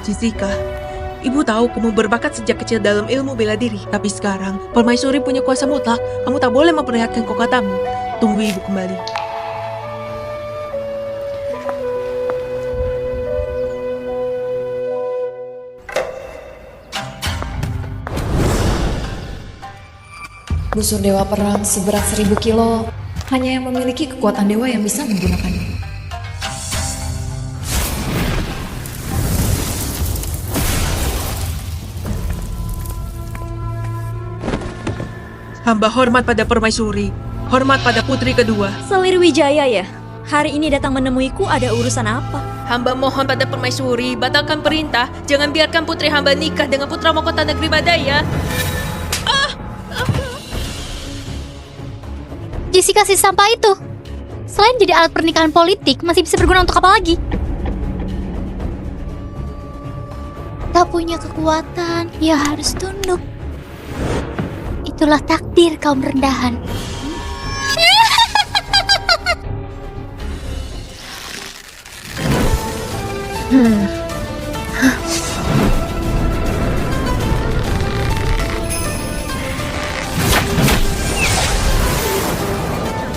Jessica, ibu tahu kamu berbakat sejak kecil dalam ilmu bela diri. Tapi sekarang, permaisuri punya kuasa mutlak. Kamu tak boleh memperlihatkan kekuatanmu. Tunggu ibu kembali. Busur dewa perang seberat 1000 kilo. Hanya yang memiliki kekuatan dewa yang bisa menggunakannya. Hamba hormat pada permaisuri. Hormat pada putri kedua. Selir Wijaya ya? Hari ini datang menemuiku ada urusan apa? Hamba mohon pada permaisuri, batalkan perintah. Jangan biarkan putri hamba nikah dengan putra mahkota negeri Madaya. Jessica si sampah itu, selain jadi alat pernikahan politik, masih bisa berguna untuk apa lagi? Tak punya kekuatan, ya harus tunduk. Itulah takdir kaum rendahan.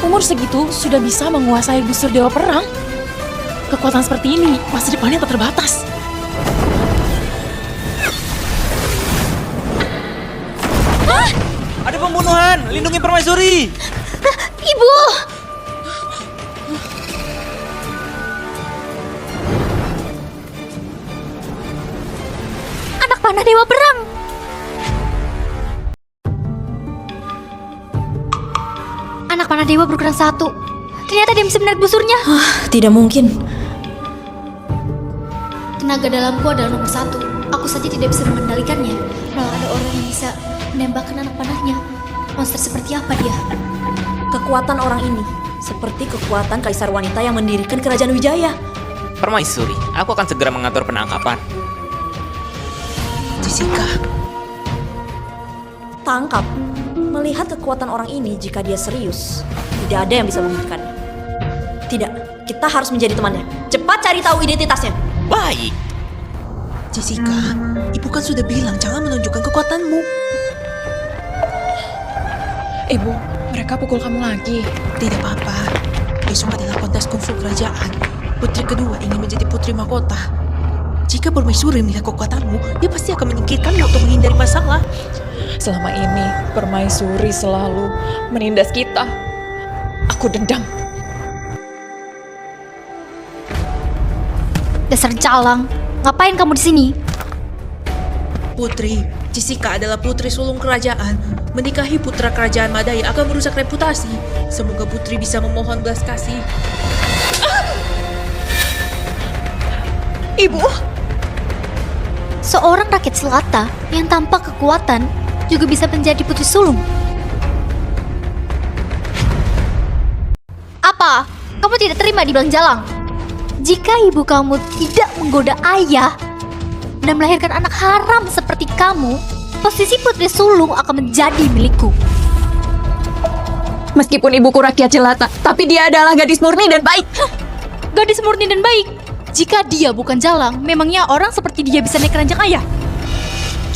Umur segitu sudah bisa menguasai busur dewa perang. Kekuatan seperti ini masa depannya tak terbatas. Ada pembunuhan! Lindungi permaisuri! Ibu! Anak panah dewa perang! Anak panah dewa berukuran 1. Ternyata dia bisa menarik busurnya. Tidak mungkin. Tenaga dalamku adalah nomor 1. Aku saja tidak bisa mengendalikannya. Malah ada orang yang bisa menembakkan anak panahnya. Monster seperti apa dia? Kekuatan orang ini seperti kekuatan kaisar wanita yang mendirikan kerajaan Wijaya. Permaisuri, aku akan segera mengatur penangkapan. Jessica, Tangkap. Melihat kekuatan orang ini, jika dia serius, tidak ada yang bisa menghentikannya. Tidak, kita harus menjadi temannya. Cepat cari tahu identitasnya. Baik. Jessica, ibu kan sudah bilang jangan menunjukkan kekuatanmu. Ibu, mereka pukul kamu lagi. Tidak apa-apa. Besok adalah kontes kungfu kerajaan. Putri kedua ingin menjadi putri mahkota. Jika permaisuri melihat kekuatanmu, dia pasti akan menyingkirkanmu untuk menghindari masalah. Selama ini, permaisuri selalu menindas kita. Aku dendam. Dasar calang. Ngapain kamu di sini? Putri, Jessica adalah putri sulung kerajaan. Menikahi putra kerajaan Madaya akan merusak reputasi. Semoga putri bisa memohon belas kasih. Ibu! Seorang rakyat selata yang tanpa kekuatan juga bisa menjadi putri sulung. Apa? Kamu tidak terima dibilang jalang? Jika ibu kamu tidak menggoda ayah dan melahirkan anak haram seperti kamu, posisi putri sulung akan menjadi milikku. Meskipun ibuku rakyat jelata, tapi dia adalah gadis murni dan baik. Gadis murni dan baik. Jika dia bukan jalang, memangnya orang seperti dia bisa naik ranjang ayah?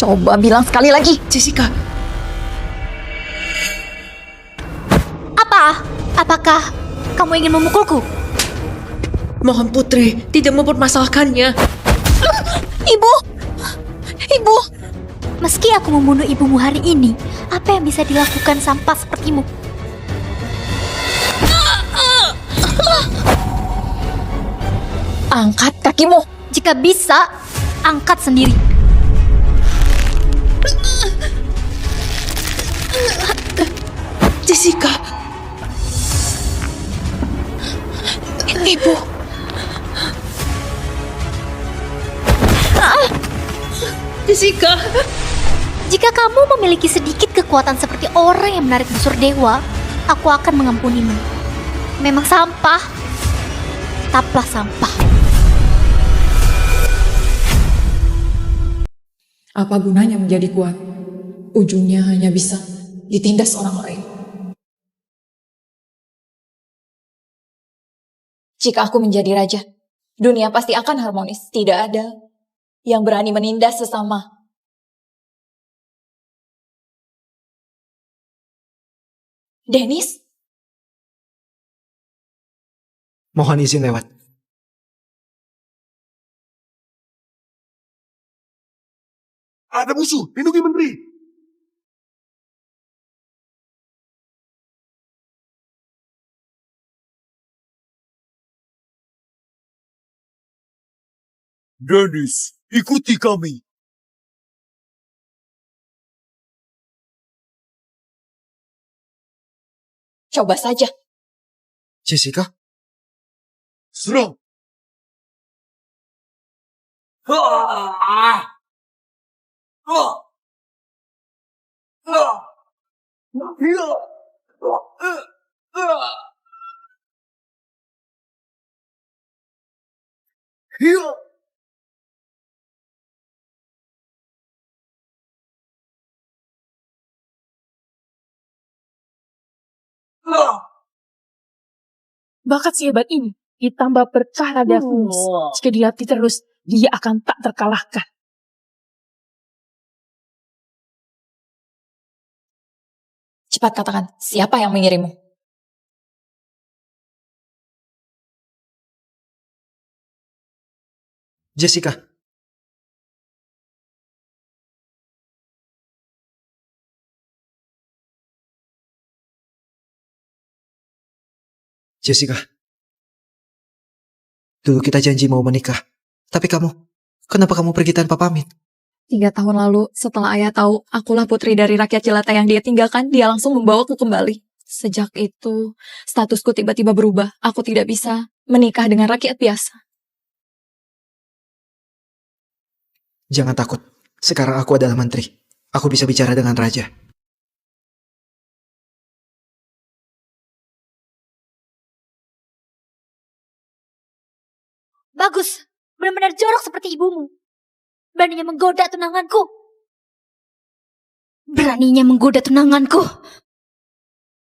Coba bilang sekali lagi. Jessica, Apa? Apakah kamu ingin memukulku? mohon putri tidak mempermasalahkannya. Ibu! Ibu! Meski aku membunuh ibumu hari ini, apa yang bisa dilakukan sampah sepertimu? Angkat kakimu. Jika bisa, angkat sendiri. Jessica. Ibu. Jessica. Jika kamu memiliki sedikit kekuatan seperti orang yang menarik busur dewa, aku akan mengampunimu. Memang sampah. Tetaplah sampah. Apa gunanya menjadi kuat? Ujungnya hanya bisa ditindas orang lain. Jika aku menjadi raja, dunia pasti akan harmonis. Tidak ada yang berani menindas sesama. Dennis, Mohon izin lewat. Ada musuh, lindungi menteri. Dennis, ikuti kami. coba saja. Jessica? Serang. Bakat sehebat ini ditambah berkah Raja Phoenix. Jika dilatih terus, dia akan tak terkalahkan. Cepat katakan, siapa yang mengirimmu? Jessica? Jessica? Dulu kita janji mau menikah. Tapi kenapa kamu pergi tanpa pamit? 3 tahun lalu, setelah ayah tahu akulah putri dari rakyat jelata yang dia tinggalkan, dia langsung membawaku kembali. Sejak itu, statusku tiba-tiba berubah. Aku tidak bisa menikah dengan rakyat biasa. Jangan takut. Sekarang aku adalah menteri. Aku bisa bicara dengan raja. Bagus, benar-benar jorok seperti ibumu. Beraninya menggoda tunanganku. Beraninya menggoda tunanganku.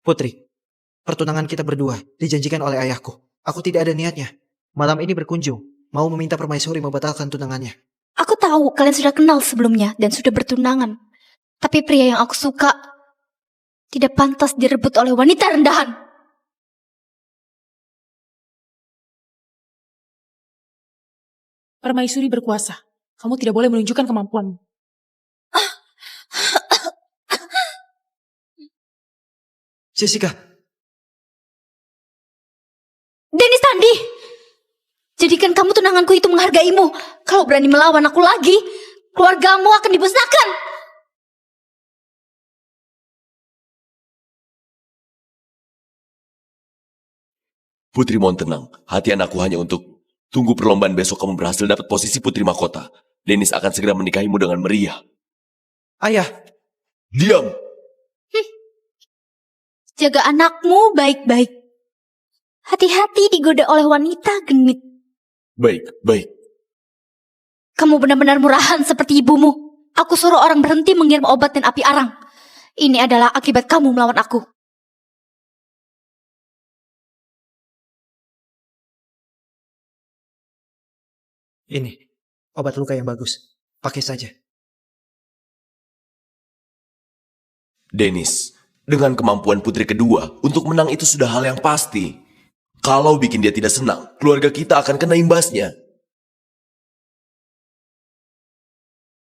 Putri, pertunangan kita berdua dijanjikan oleh ayahku. Aku tidak ada niatnya. Malam ini berkunjung, mau meminta permaisuri membatalkan tunangannya. Aku tahu kalian sudah kenal sebelumnya dan sudah bertunangan. Tapi pria yang aku suka tidak pantas direbut oleh wanita rendahan. Permaisuri berkuasa. Kamu tidak boleh menunjukkan kemampuanmu. Jessica, Dennis Tandi! Jadikan kamu tunanganku itu menghargaimu. Kalau berani melawan aku lagi, keluargamu akan dimusnahkan. Putri mohon tenang. Hati anakku hanya untuk tunggu perlombaan besok kamu berhasil dapat posisi putri mahkota. Dennis akan segera menikahimu dengan meriah. ayah. Diam! Jaga anakmu baik-baik. Hati-hati digoda oleh wanita genit. Baik, baik. Kamu benar-benar murahan seperti ibumu. Aku suruh orang berhenti mengirim obat dan api arang. Ini adalah akibat kamu melawan aku. Ini, obat luka yang bagus. Pakai saja. Dennis, dengan kemampuan putri kedua, untuk menang itu sudah hal yang pasti. Kalau bikin dia tidak senang, keluarga kita akan kena imbasnya.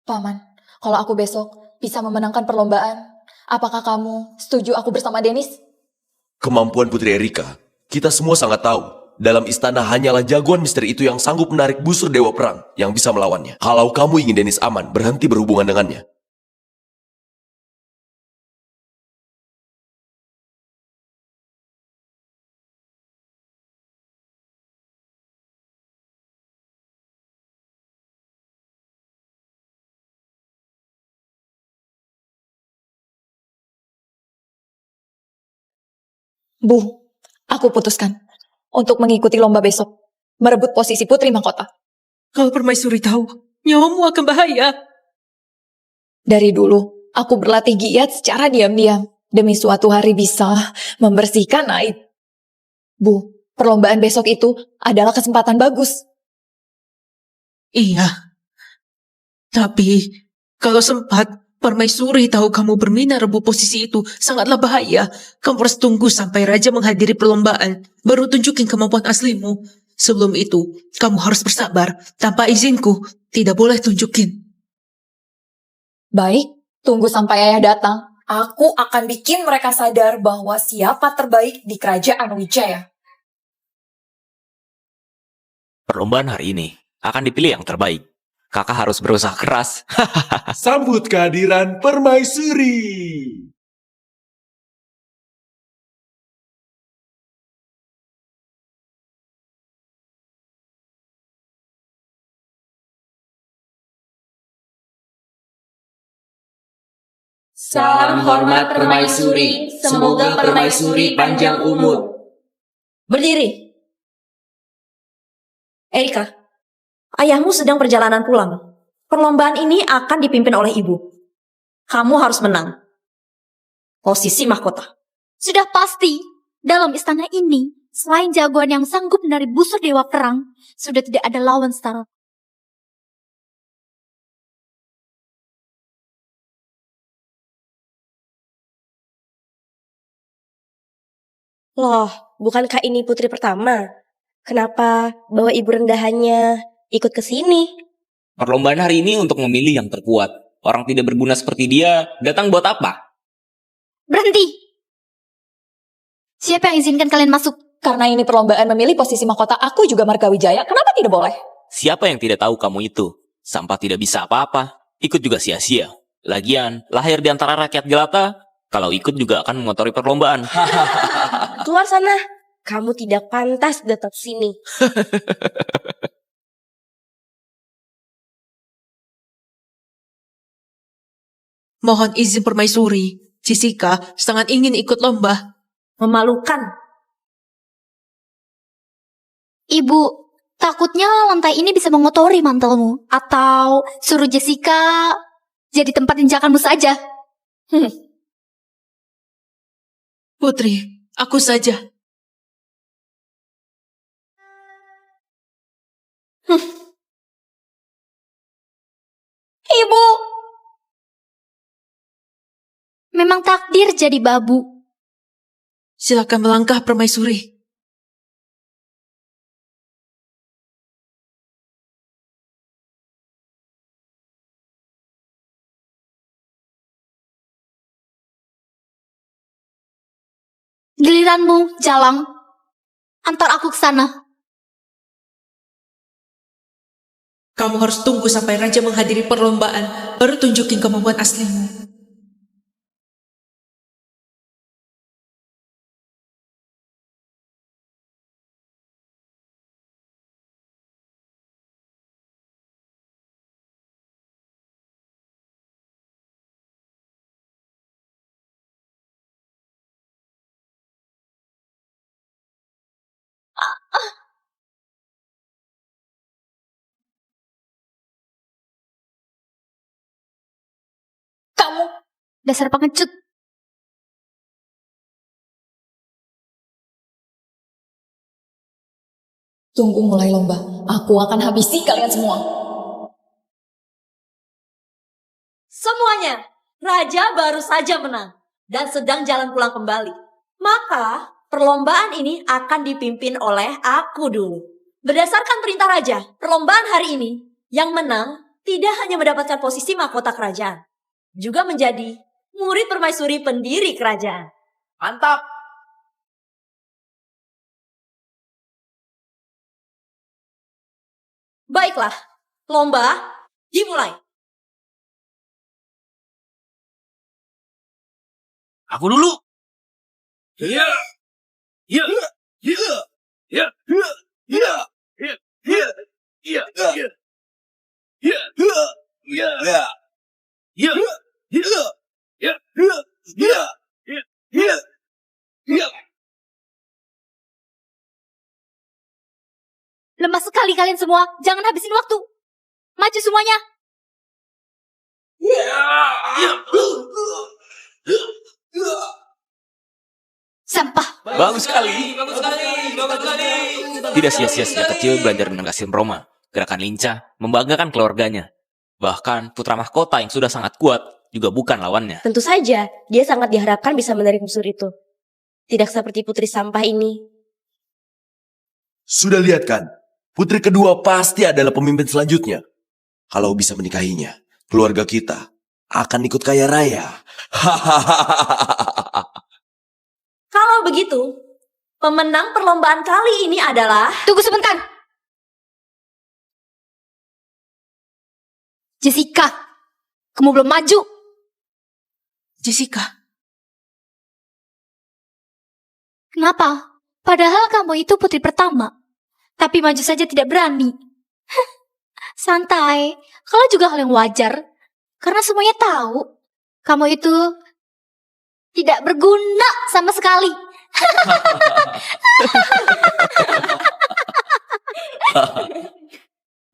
Paman, kalau aku besok bisa memenangkan perlombaan, apakah kamu setuju aku bersama Dennis? Kemampuan Putri Erika, kita semua sangat tahu. Dalam istana hanyalah jagoan misteri itu yang sanggup menarik busur Dewa Perang yang bisa melawannya. Kalau kamu ingin Dennis aman, berhenti berhubungan dengannya. Bu, aku putuskan untuk mengikuti lomba besok, merebut posisi putri mahkota. Kalau permaisuri tahu, nyawamu akan bahaya. Dari dulu, aku berlatih giat secara diam-diam demi suatu hari bisa membersihkan aib. Bu, perlombaan besok itu adalah kesempatan bagus. Iya, Tapi, kalau sempat, Permaisuri tahu kamu berminat rebut posisi itu sangatlah bahaya. Kamu harus tunggu sampai Raja menghadiri perlombaan, baru tunjukin kemampuan aslimu. Sebelum itu, kamu harus bersabar. Tanpa izinku, tidak boleh tunjukin. Baik, tunggu sampai ayah datang. Aku akan bikin mereka sadar bahwa siapa terbaik di kerajaan Wijaya. Perlombaan hari ini akan dipilih yang terbaik. Kakak harus berusaha keras. Sambut kehadiran Permaisuri. Salam hormat Permaisuri. Semoga Permaisuri panjang umur. Berdiri. Erika, ayahmu sedang perjalanan pulang. Perlombaan ini akan dipimpin oleh ibu. Kamu harus menang. Posisi mahkota. Sudah pasti, dalam istana ini, selain jagoan yang sanggup menarik busur dewa perang, sudah tidak ada lawan setara. Loh, bukankah ini putri pertama? Kenapa bawa ibu rendahannya ikut ke sini? Perlombaan hari ini untuk memilih yang terkuat. Orang tidak berguna seperti dia datang buat apa? Berhenti! Siapa yang izinkan kalian masuk? Karena ini perlombaan memilih posisi mahkota, aku juga Marga Wijaya. Kenapa tidak boleh? Siapa yang tidak tahu kamu itu? Sampah tidak bisa apa-apa. Ikut juga sia-sia. Lagian, lahir di antara rakyat jelata, kalau ikut juga akan mengotori perlombaan. Keluar sana. Kamu tidak pantas datang sini. Mohon izin Permaisuri. Jessica sangat ingin ikut lomba. Memalukan. Ibu, takutnya lantai ini bisa mengotori mantelmu. Atau suruh Jessica jadi tempat injakanmu saja. Putri, aku saja. Ibu! Memang takdir jadi babu. Silakan melangkah Permaisuri. Giliranmu, Jalang. Antar aku ke sana. Kamu harus tunggu sampai Raja menghadiri perlombaan, baru tunjukin kemampuan aslimu. Kamu, dasar pengecut. Tunggu mulai lomba. Aku akan habisi kalian semua. Semuanya, Raja baru saja menang dan sedang jalan pulang kembali. Maka, perlombaan ini akan dipimpin oleh aku dulu. Berdasarkan perintah Raja, perlombaan hari ini, yang menang tidak hanya mendapatkan posisi mahkota kerajaan, juga menjadi murid permaisuri pendiri kerajaan. Mantap! Baiklah, lomba dimulai. Aku dulu! Ya, ya, ya, ya, ya, ya, ya, ya, ya, ya, ya, ya, ya, ya, ya, ya, ya, ya. Lemah sekali kalian semua. Jangan habisin waktu. Maju semuanya. Sampah. Bagus sekali! Tidak sia-sia sejak kecil belajar dengan Kasim Roma. Gerakan lincah, membanggakan keluarganya. Bahkan putra mahkota yang sudah sangat kuat juga bukan lawannya. Tentu saja, dia sangat diharapkan bisa menarik busur itu. Tidak seperti putri sampah ini. Sudah lihat kan? Putri kedua pasti adalah pemimpin selanjutnya. Kalau bisa menikahinya, keluarga kita akan ikut kaya raya. Kalau begitu, pemenang perlombaan kali ini adalah... Tunggu sebentar. Jessica, kamu belum maju. Jessica, Kenapa? Padahal kamu itu putri pertama. Tapi maju saja tidak berani. Santai. Kalau juga hal yang wajar. Karena semuanya tahu. Kamu itu tidak berguna sama sekali.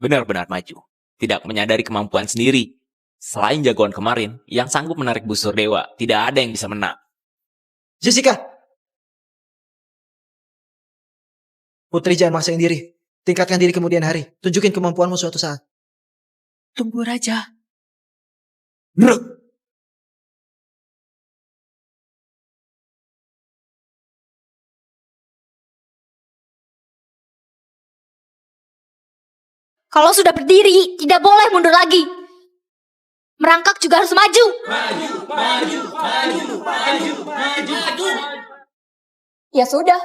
Benar-benar maju. Tidak menyadari kemampuan sendiri. Selain jagoan kemarin, yang sanggup menarik busur dewa, tidak ada yang bisa menang. Jessica! Putri jangan maksain diri. Tingkatkan diri kemudian hari. Tunjukin kemampuanmu suatu saat. tunggu Raja. Kalau sudah berdiri, tidak boleh mundur lagi. Merangkak juga harus maju. Ya sudah.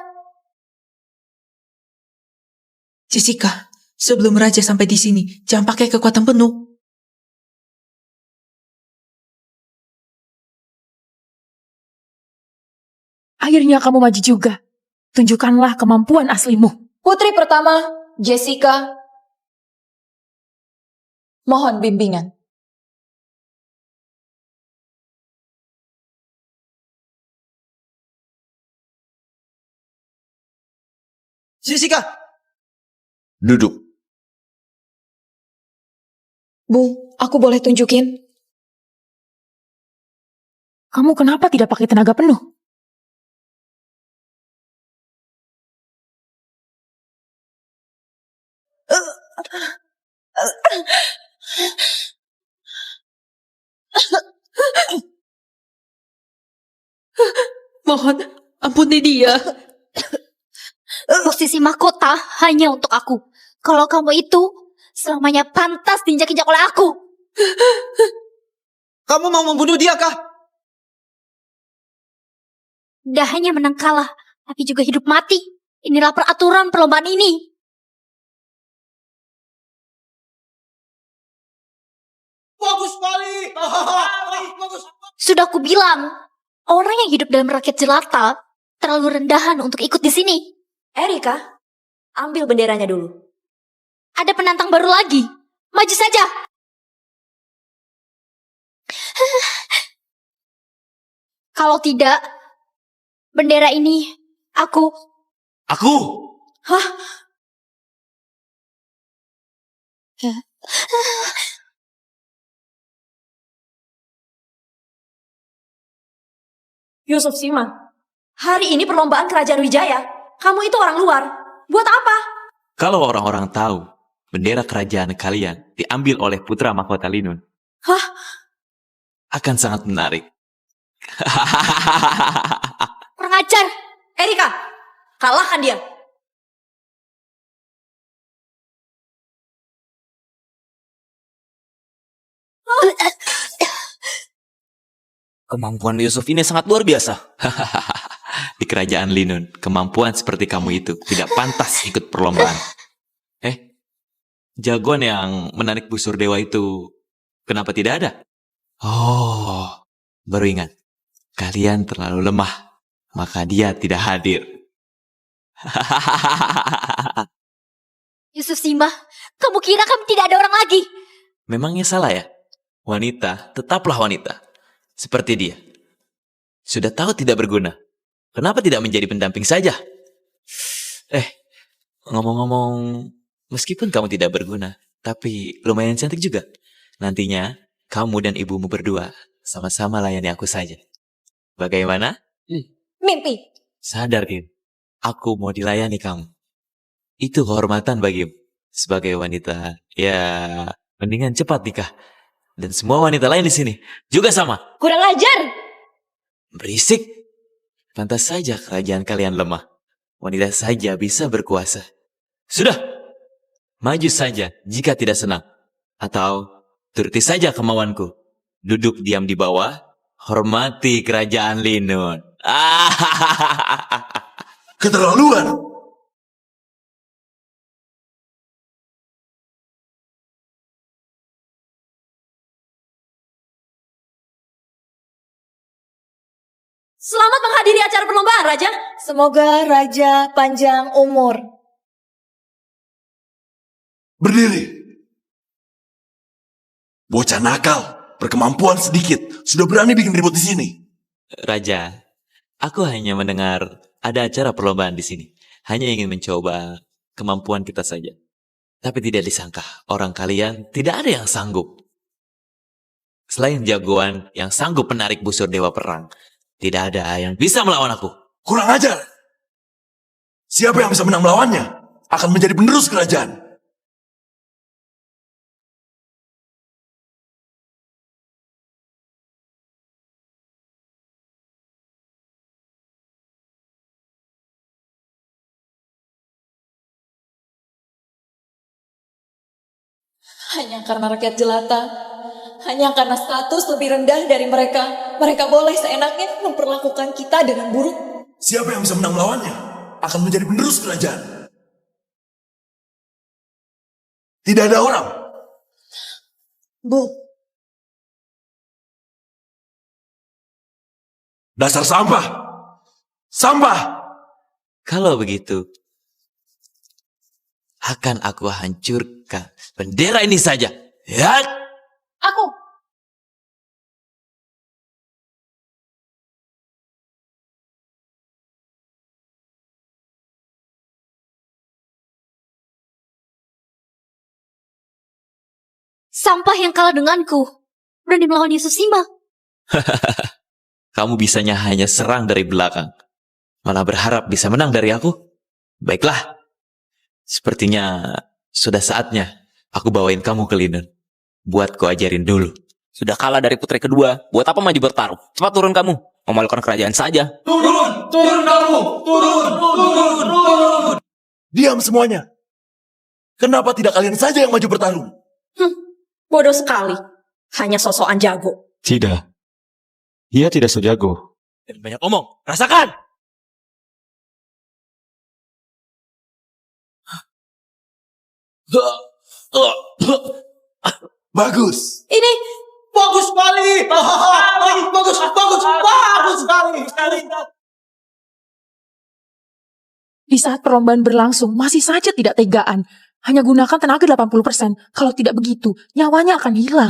Jessica, sebelum Raja sampai di sini, jangan pakai kekuatan penuh. Akhirnya kamu maju juga. Tunjukkanlah kemampuan aslimu. Putri pertama, Jessica. Mohon bimbingan. Jessica! Duduk. Bu, aku boleh tunjukin? Kamu kenapa tidak pakai tenaga penuh? Mohon, ampuni dia. Posisi mahkota hanya untuk aku. Kalau kamu itu selamanya pantas diinjak-injak oleh aku. Kamu mau membunuh dia kah? Tidak hanya menang kalah, tapi juga hidup mati. Inilah peraturan perlombaan ini. Bagus sekali! Bagus. Sudah aku bilang, orang yang hidup dalam rakyat jelata terlalu rendahan untuk ikut di sini. Erika, ambil benderanya dulu. Ada penantang baru lagi. Maju saja. Kalau tidak, bendera ini aku. Aku! Yusuf Siman, hari ini perlombaan kerajaan Wijaya. Kamu itu orang luar. Buat apa? Kalau orang-orang tahu bendera kerajaan kalian diambil oleh putra mahkota Linun, akan sangat menarik. Kurang ajar. Erika, kalahkan dia. Kemampuan Yusuf ini sangat luar biasa. Di kerajaan Linun, kemampuan seperti kamu itu tidak pantas ikut perlombaan. Jagoan yang menarik busur dewa itu kenapa tidak ada? Oh, baru ingat. Kalian terlalu lemah, maka dia tidak hadir. Yusuf Simbah, kamu kira kami tidak ada orang lagi? Memangnya salah ya? Wanita tetaplah wanita. Seperti dia. Sudah tahu tidak berguna. Kenapa tidak menjadi pendamping saja? Ngomong-ngomong, meskipun kamu tidak berguna, tapi lumayan cantik juga. Nantinya, kamu dan ibumu berdua sama-sama layani aku saja. Bagaimana? Mimpi. Sadar, Kim. Aku mau dilayani kamu. Itu kehormatan bagimu. Sebagai wanita, ya Mendingan cepat nikah. Dan semua wanita lain di sini juga sama. Kurang ajar. Berisik. Pantas saja kerajaan kalian lemah. Wanita saja bisa berkuasa. Sudah. Maju saja jika tidak senang. Atau turuti saja kemauanku. Duduk diam di bawah. Hormati kerajaan Linun. Keterlaluan! Selamat menghadiri acara perlombaan, Raja. Semoga Raja panjang umur. Berdiri. Bocah nakal, berkemampuan sedikit, sudah berani bikin ribut di sini. Raja, aku hanya mendengar ada acara perlombaan di sini. Hanya ingin mencoba kemampuan kita saja. Tapi tidak disangka, orang kalian tidak ada yang sanggup. Selain jagoan yang sanggup menarik busur Dewa Perang, tidak ada yang bisa melawan aku. Kurang ajar. Siapa yang bisa menang melawannya akan menjadi penerus kerajaan. Hanya karena rakyat jelata, hanya karena status lebih rendah dari mereka, mereka boleh seenaknya memperlakukan kita dengan buruk. Siapa yang bisa menang melawannya akan menjadi penerus kerajaan. Tidak ada orang. Bu, Dasar sampah. Sampah. Kalau begitu, akan aku hancurkan bendera ini saja. Ya. aku. Sampah yang kalah denganku. Berani melawan Yusuf Sima. Kamu bisanya hanya serang dari belakang. Malah berharap bisa menang dari aku? Baiklah. Sepertinya sudah saatnya aku bawain kamu ke Linun. Buat ku ajarin dulu. Sudah kalah dari putri kedua, buat apa maju bertaruh? Cepat turun kamu, memalukan kerajaan saja. Turun! Turun kamu! Turun! Diam semuanya. Kenapa tidak kalian saja yang maju bertarung? Bodoh sekali. Hanya sosokan jago. Tidak. Ia tidak sejago. Dan banyak omong, rasakan! Bagus. Ini Bagus sekali! Bagus sekali! Di saat perlombaan berlangsung, masih saja tidak tegaan. Hanya gunakan tenaga 80%. Kalau tidak begitu, nyawanya akan hilang.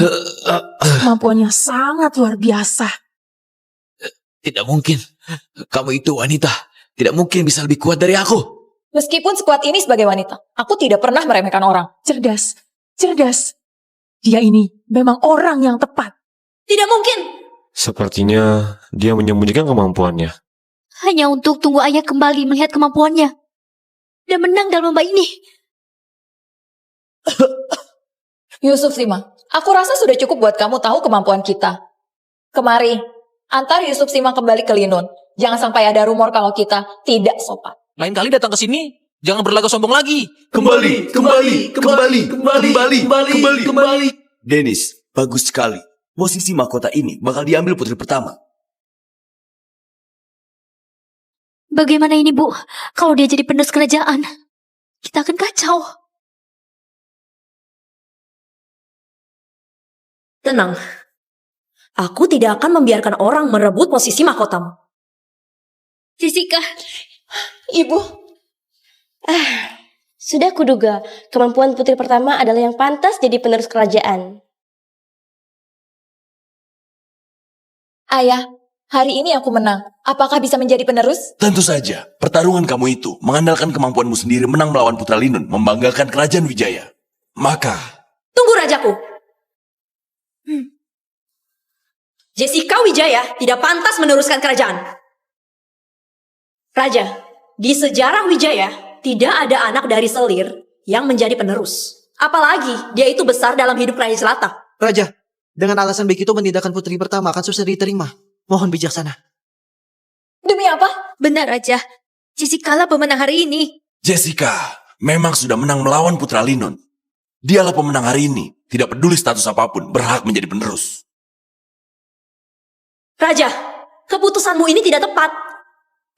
Kemampuannya sangat luar biasa. Tidak mungkin. Kamu itu wanita. Tidak mungkin bisa lebih kuat dari aku. Meskipun sekuat ini sebagai wanita, aku tidak pernah meremehkan orang. Cerdas. Dia ini memang orang yang tepat. tidak mungkin. Sepertinya dia menyembunyikan kemampuannya. Hanya untuk tunggu ayah kembali melihat kemampuannya. Dan menang dalam lomba ini. Yusuf Sima, aku rasa sudah cukup buat kamu tahu kemampuan kita. Kemari, antar Yusuf Sima kembali ke Linun. Jangan sampai ada rumor kalau kita tidak sopan. Lain kali datang ke sini, jangan berlagak sombong lagi. Kembali. Dennis, bagus sekali. Posisi mahkota ini bakal diambil putri pertama. Bagaimana ini, Bu? Kalau dia jadi penerus kerajaan, kita akan kacau. Tenang. Aku tidak akan membiarkan orang merebut posisi mahkotamu. Jessica, Ibu. Sudah kuduga, kemampuan putri pertama adalah yang pantas jadi penerus kerajaan. Ayah, hari ini aku menang. Apakah bisa menjadi penerus? Tentu saja, pertarungan kamu itu mengandalkan kemampuanmu sendiri menang melawan Putra Linun, membanggakan kerajaan Wijaya. Maka, Tunggu rajaku. Jessica Wijaya tidak pantas meneruskan kerajaan. Raja, di sejarah Wijaya tidak ada anak dari selir yang menjadi penerus. Apalagi dia itu besar dalam hidup Raja Jelata. Raja, dengan alasan begitu menindakan putri pertama akan susah diterima. Mohon bijaksana. Demi apa? Benar Raja. Jessica lah pemenang hari ini. Jessica memang sudah menang melawan Putra Linun. Dialah pemenang hari ini. Tidak peduli status apapun, berhak menjadi penerus. Raja, keputusanmu ini tidak tepat.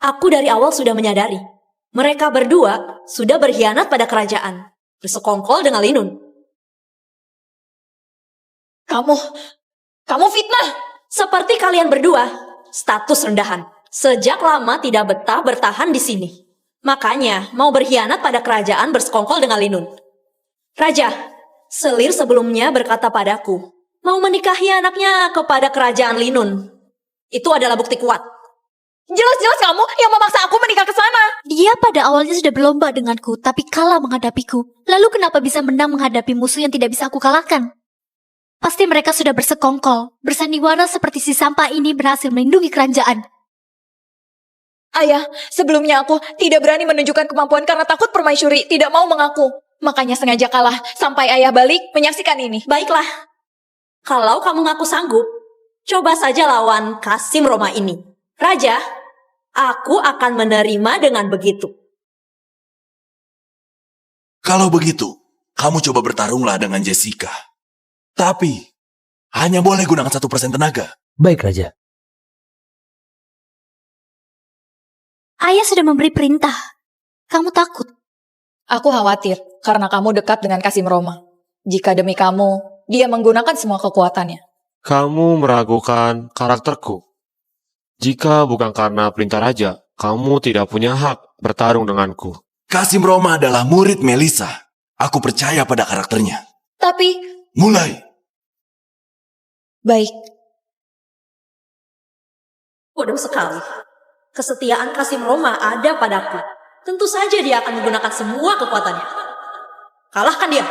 Aku dari awal sudah menyadari. Mereka berdua sudah berkhianat pada kerajaan. Bersekongkol dengan Linun. Kamu fitnah. Seperti kalian berdua, status rendahan. Sejak lama tidak betah bertahan di sini. Makanya mau berkhianat pada kerajaan bersekongkol dengan Linun. Raja, Selir sebelumnya berkata padaku, mau menikahi anaknya kepada kerajaan Linun. Itu adalah bukti kuat. Jelas-jelas kamu yang memaksa aku menikah ke sana. Dia pada awalnya sudah berlomba denganku, tapi kalah menghadapiku. Lalu kenapa bisa menang menghadapi musuh yang tidak bisa aku kalahkan? Pasti mereka sudah bersekongkol. Bersandiwara seperti si sampah ini berhasil melindungi kerajaan. Ayah, sebelumnya aku tidak berani menunjukkan kemampuan karena takut permaisuri tidak mau mengaku. Makanya sengaja kalah sampai ayah balik menyaksikan ini. Baiklah, kalau kamu ngaku sanggup, coba saja lawan Kasim Roma ini. Raja, aku akan menerima dengan begitu. Kalau begitu, kamu coba bertarunglah dengan Jessica. Tapi, hanya boleh gunakan 1% tenaga. Baik, Raja. Ayah sudah memberi perintah. Kamu takut? Aku khawatir karena kamu dekat dengan Kasim Roma. Jika demi kamu, dia menggunakan semua kekuatannya. Kamu meragukan karakterku. Jika bukan karena perintah raja, kamu tidak punya hak bertarung denganku. Kasim Roma adalah murid Melissa. Aku percaya pada karakternya. Tapi, Mulai. baik. Bodoh sekali. Kesetiaan Kasim Roma ada padaku. Tentu saja dia akan menggunakan semua kekuatannya. Kalahkan dia.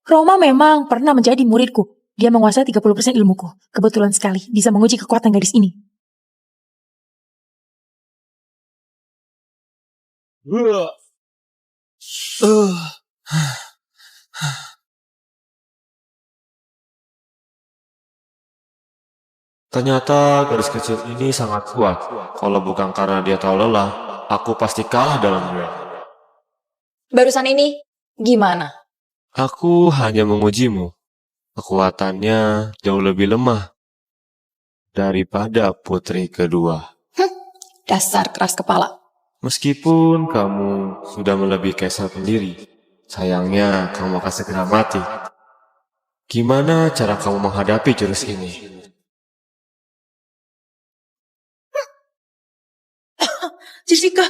Roma memang pernah menjadi muridku. Dia menguasai 30% ilmuku. Kebetulan sekali bisa menguji kekuatan gadis ini. Ternyata gadis kecil ini sangat kuat. Kalau bukan karena dia tahu lelah, aku pasti kalah dalam duel. Barusan ini, gimana? Aku hanya mengujimu. Kekuatannya jauh lebih lemah daripada putri kedua. Dasar keras kepala. Meskipun kamu sudah melebihi kaisar sendiri, sayangnya kamu akan segera mati. Gimana cara kamu menghadapi jurus ini? Jessica,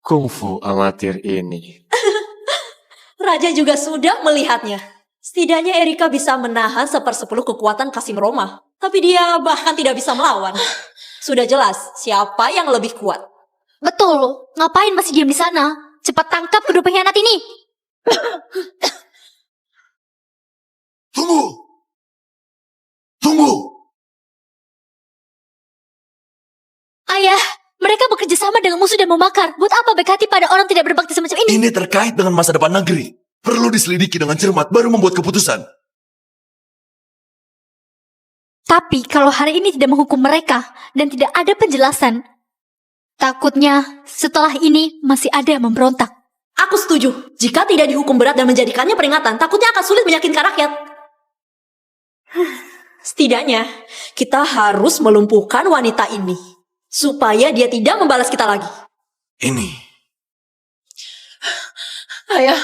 Kungfu amatir ini. Raja juga sudah melihatnya. Setidaknya Erika bisa menahan 1/10 kekuatan Kasim Roma. Tapi dia bahkan tidak bisa melawan. Sudah jelas siapa yang lebih kuat. Betul, ngapain masih diam di sana? Cepat tangkap kedua pengkhianat ini. Tunggu! Tunggu! Ayah, mereka bekerja sama dengan musuh dan memakar. Buat apa baik hati pada orang tidak berbakti semacam ini? Ini terkait dengan masa depan negeri. Perlu diselidiki dengan cermat baru membuat keputusan. Tapi kalau hari ini tidak menghukum mereka dan tidak ada penjelasan, takutnya setelah ini masih ada yang memberontak. Aku setuju. Jika tidak dihukum berat dan menjadikannya peringatan, takutnya akan sulit meyakinkan rakyat. Setidaknya, kita harus melumpuhkan wanita ini. Supaya dia tidak membalas kita lagi. Ini. Ayah,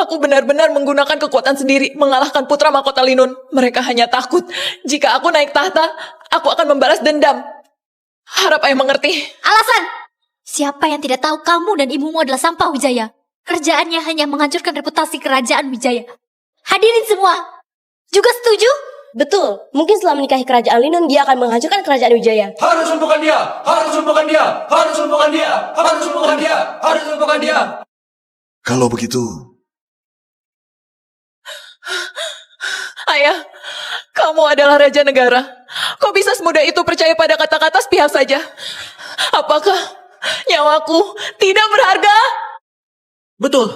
aku benar-benar menggunakan kekuatan sendiri mengalahkan putra mahkota Linun. Mereka hanya takut jika aku naik tahta, aku akan membalas dendam. Harap ayah mengerti. Alasan! Siapa yang tidak tahu kamu dan ibumu adalah sampah Wijaya? Kerjaannya hanya menghancurkan reputasi kerajaan Wijaya. Hadirin semua, juga setuju? Betul, mungkin setelah menikahi kerajaan Linun, dia akan menghancurkan kerajaan Wijaya. Harus lumpuhkan dia! Harus lumpuhkan dia! Harus lumpuhkan dia! Harus lumpuhkan dia! Harus lumpuhkan dia! Kalau begitu, Ayah, kamu adalah raja negara. Kok bisa semudah itu percaya pada kata-kata sepihak saja? Apakah Nyawaku tidak berharga. Betul.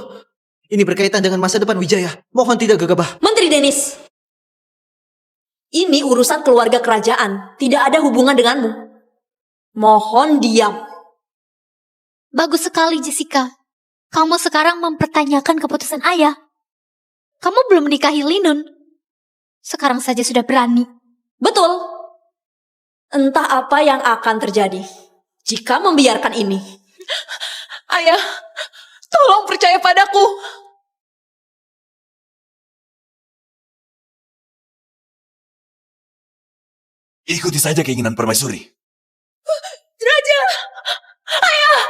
Ini berkaitan dengan masa depan Wijaya. Mohon tidak gegabah. Menteri Dennis, ini urusan keluarga kerajaan, tidak ada hubungan denganmu. Mohon diam. Bagus sekali, Jessica. Kamu sekarang mempertanyakan keputusan ayah. Kamu belum menikahi Linun. Sekarang saja sudah berani. Betul. Entah apa yang akan terjadi jika membiarkan ini. Ayah, tolong percaya padaku. Ikuti saja keinginan permaisuri. Raja! Ayah!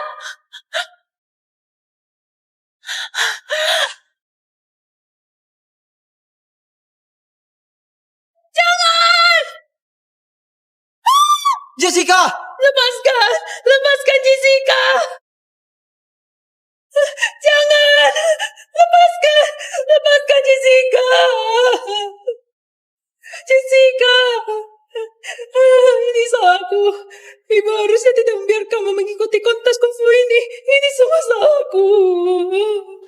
Jangan! Jessica! Lepaskan! Lepaskan Jessica! Jangan! Lepaskan! Lepaskan Jessica! Jessica! Ini salahku. Ibu harusnya tidak membiarkan kamu mengikuti kontes kungfu ini. Ini semua salahku.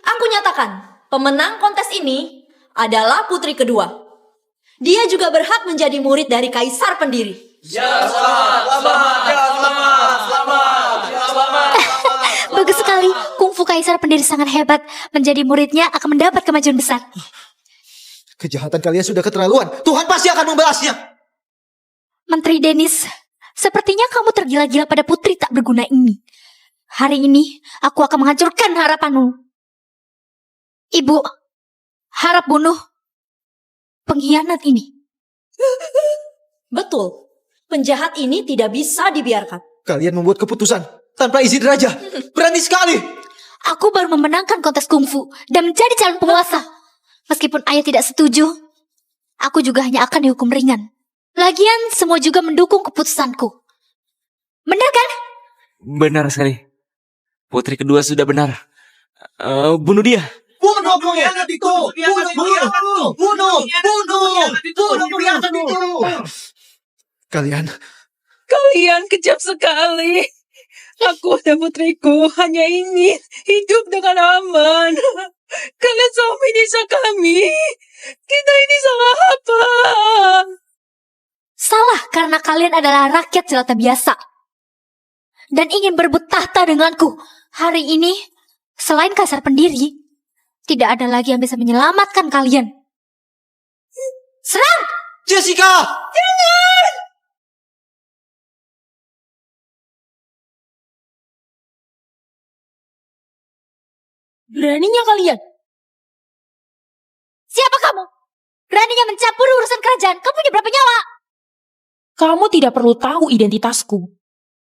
Aku nyatakan, pemenang kontes ini adalah putri kedua. Dia juga berhak menjadi murid dari Kaisar Pendiri. Ya, selamat, selamat, ya, selamat, selamat, ya, selamat. Bagus sekali. Kungfu Kaisar Pendiri sangat hebat. Menjadi muridnya akan mendapat kemajuan besar. Kejahatan kalian sudah keterlaluan. Tuhan pasti akan membalasnya. Menteri Dennis, sepertinya kamu tergila-gila pada putri tak berguna ini. Hari ini, aku akan menghancurkan harapanmu. Ibu, harap bunuh pengkhianat ini. Betul, penjahat ini tidak bisa dibiarkan. Kalian membuat keputusan tanpa izin raja. Berani sekali. Aku baru memenangkan kontes kungfu dan menjadi calon penguasa. Meskipun ayah tidak setuju, aku juga hanya akan dihukum ringan. Lagian semua juga mendukung keputusanku. Benar kan? Benar sekali. Putri kedua sudah benar. Bunuh dia. Bunuh pengkhianat itu. Bunuh pengkhianat itu. Kalian kejam sekali. Aku dan putriku hanya ingin hidup dengan aman. Kalian selalu menyiksa kami. Kita ini salah apa? Salah karena kalian adalah rakyat jelata biasa. Dan ingin berebut tahta denganku. Hari ini, selain Kaisar Pendiri, tidak ada lagi yang bisa menyelamatkan kalian. Serang! Jessica! Jangan! Beraninya kalian. Siapa kamu? Beraninya mencampur urusan kerajaan. Kamu punya berapa nyawa? Kamu tidak perlu tahu identitasku.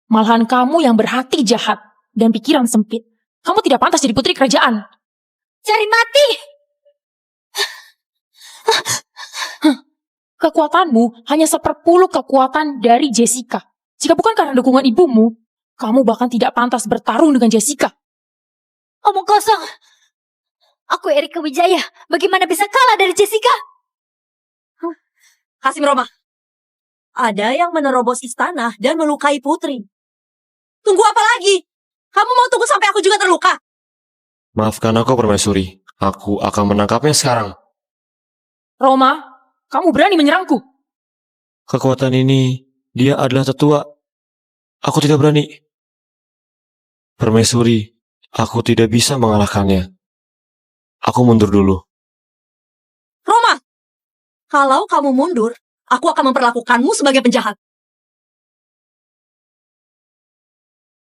Malahan kamu yang berhati jahat dan pikiran sempit. Kamu tidak pantas jadi putri kerajaan. Cari mati! Kekuatanmu hanya 1/10 kekuatan dari Jessica. Jika bukan karena dukungan ibumu, kamu bahkan tidak pantas bertarung dengan Jessica. Omong kosong. Aku Erika Wijaya. Bagaimana bisa kalah dari Jessica? Kasim Roma, ada yang menerobos istana dan melukai putri. Tunggu apa lagi? Kamu mau tunggu sampai aku juga terluka? Maafkan aku, Permaisuri. Aku akan menangkapnya sekarang. Roma, kamu berani menyerangku. Kekuatan ini, dia adalah tetua. Aku tidak berani. Permaisuri, aku tidak bisa mengalahkannya. Aku mundur dulu. Roma, kalau kamu mundur, aku akan memperlakukanmu sebagai penjahat.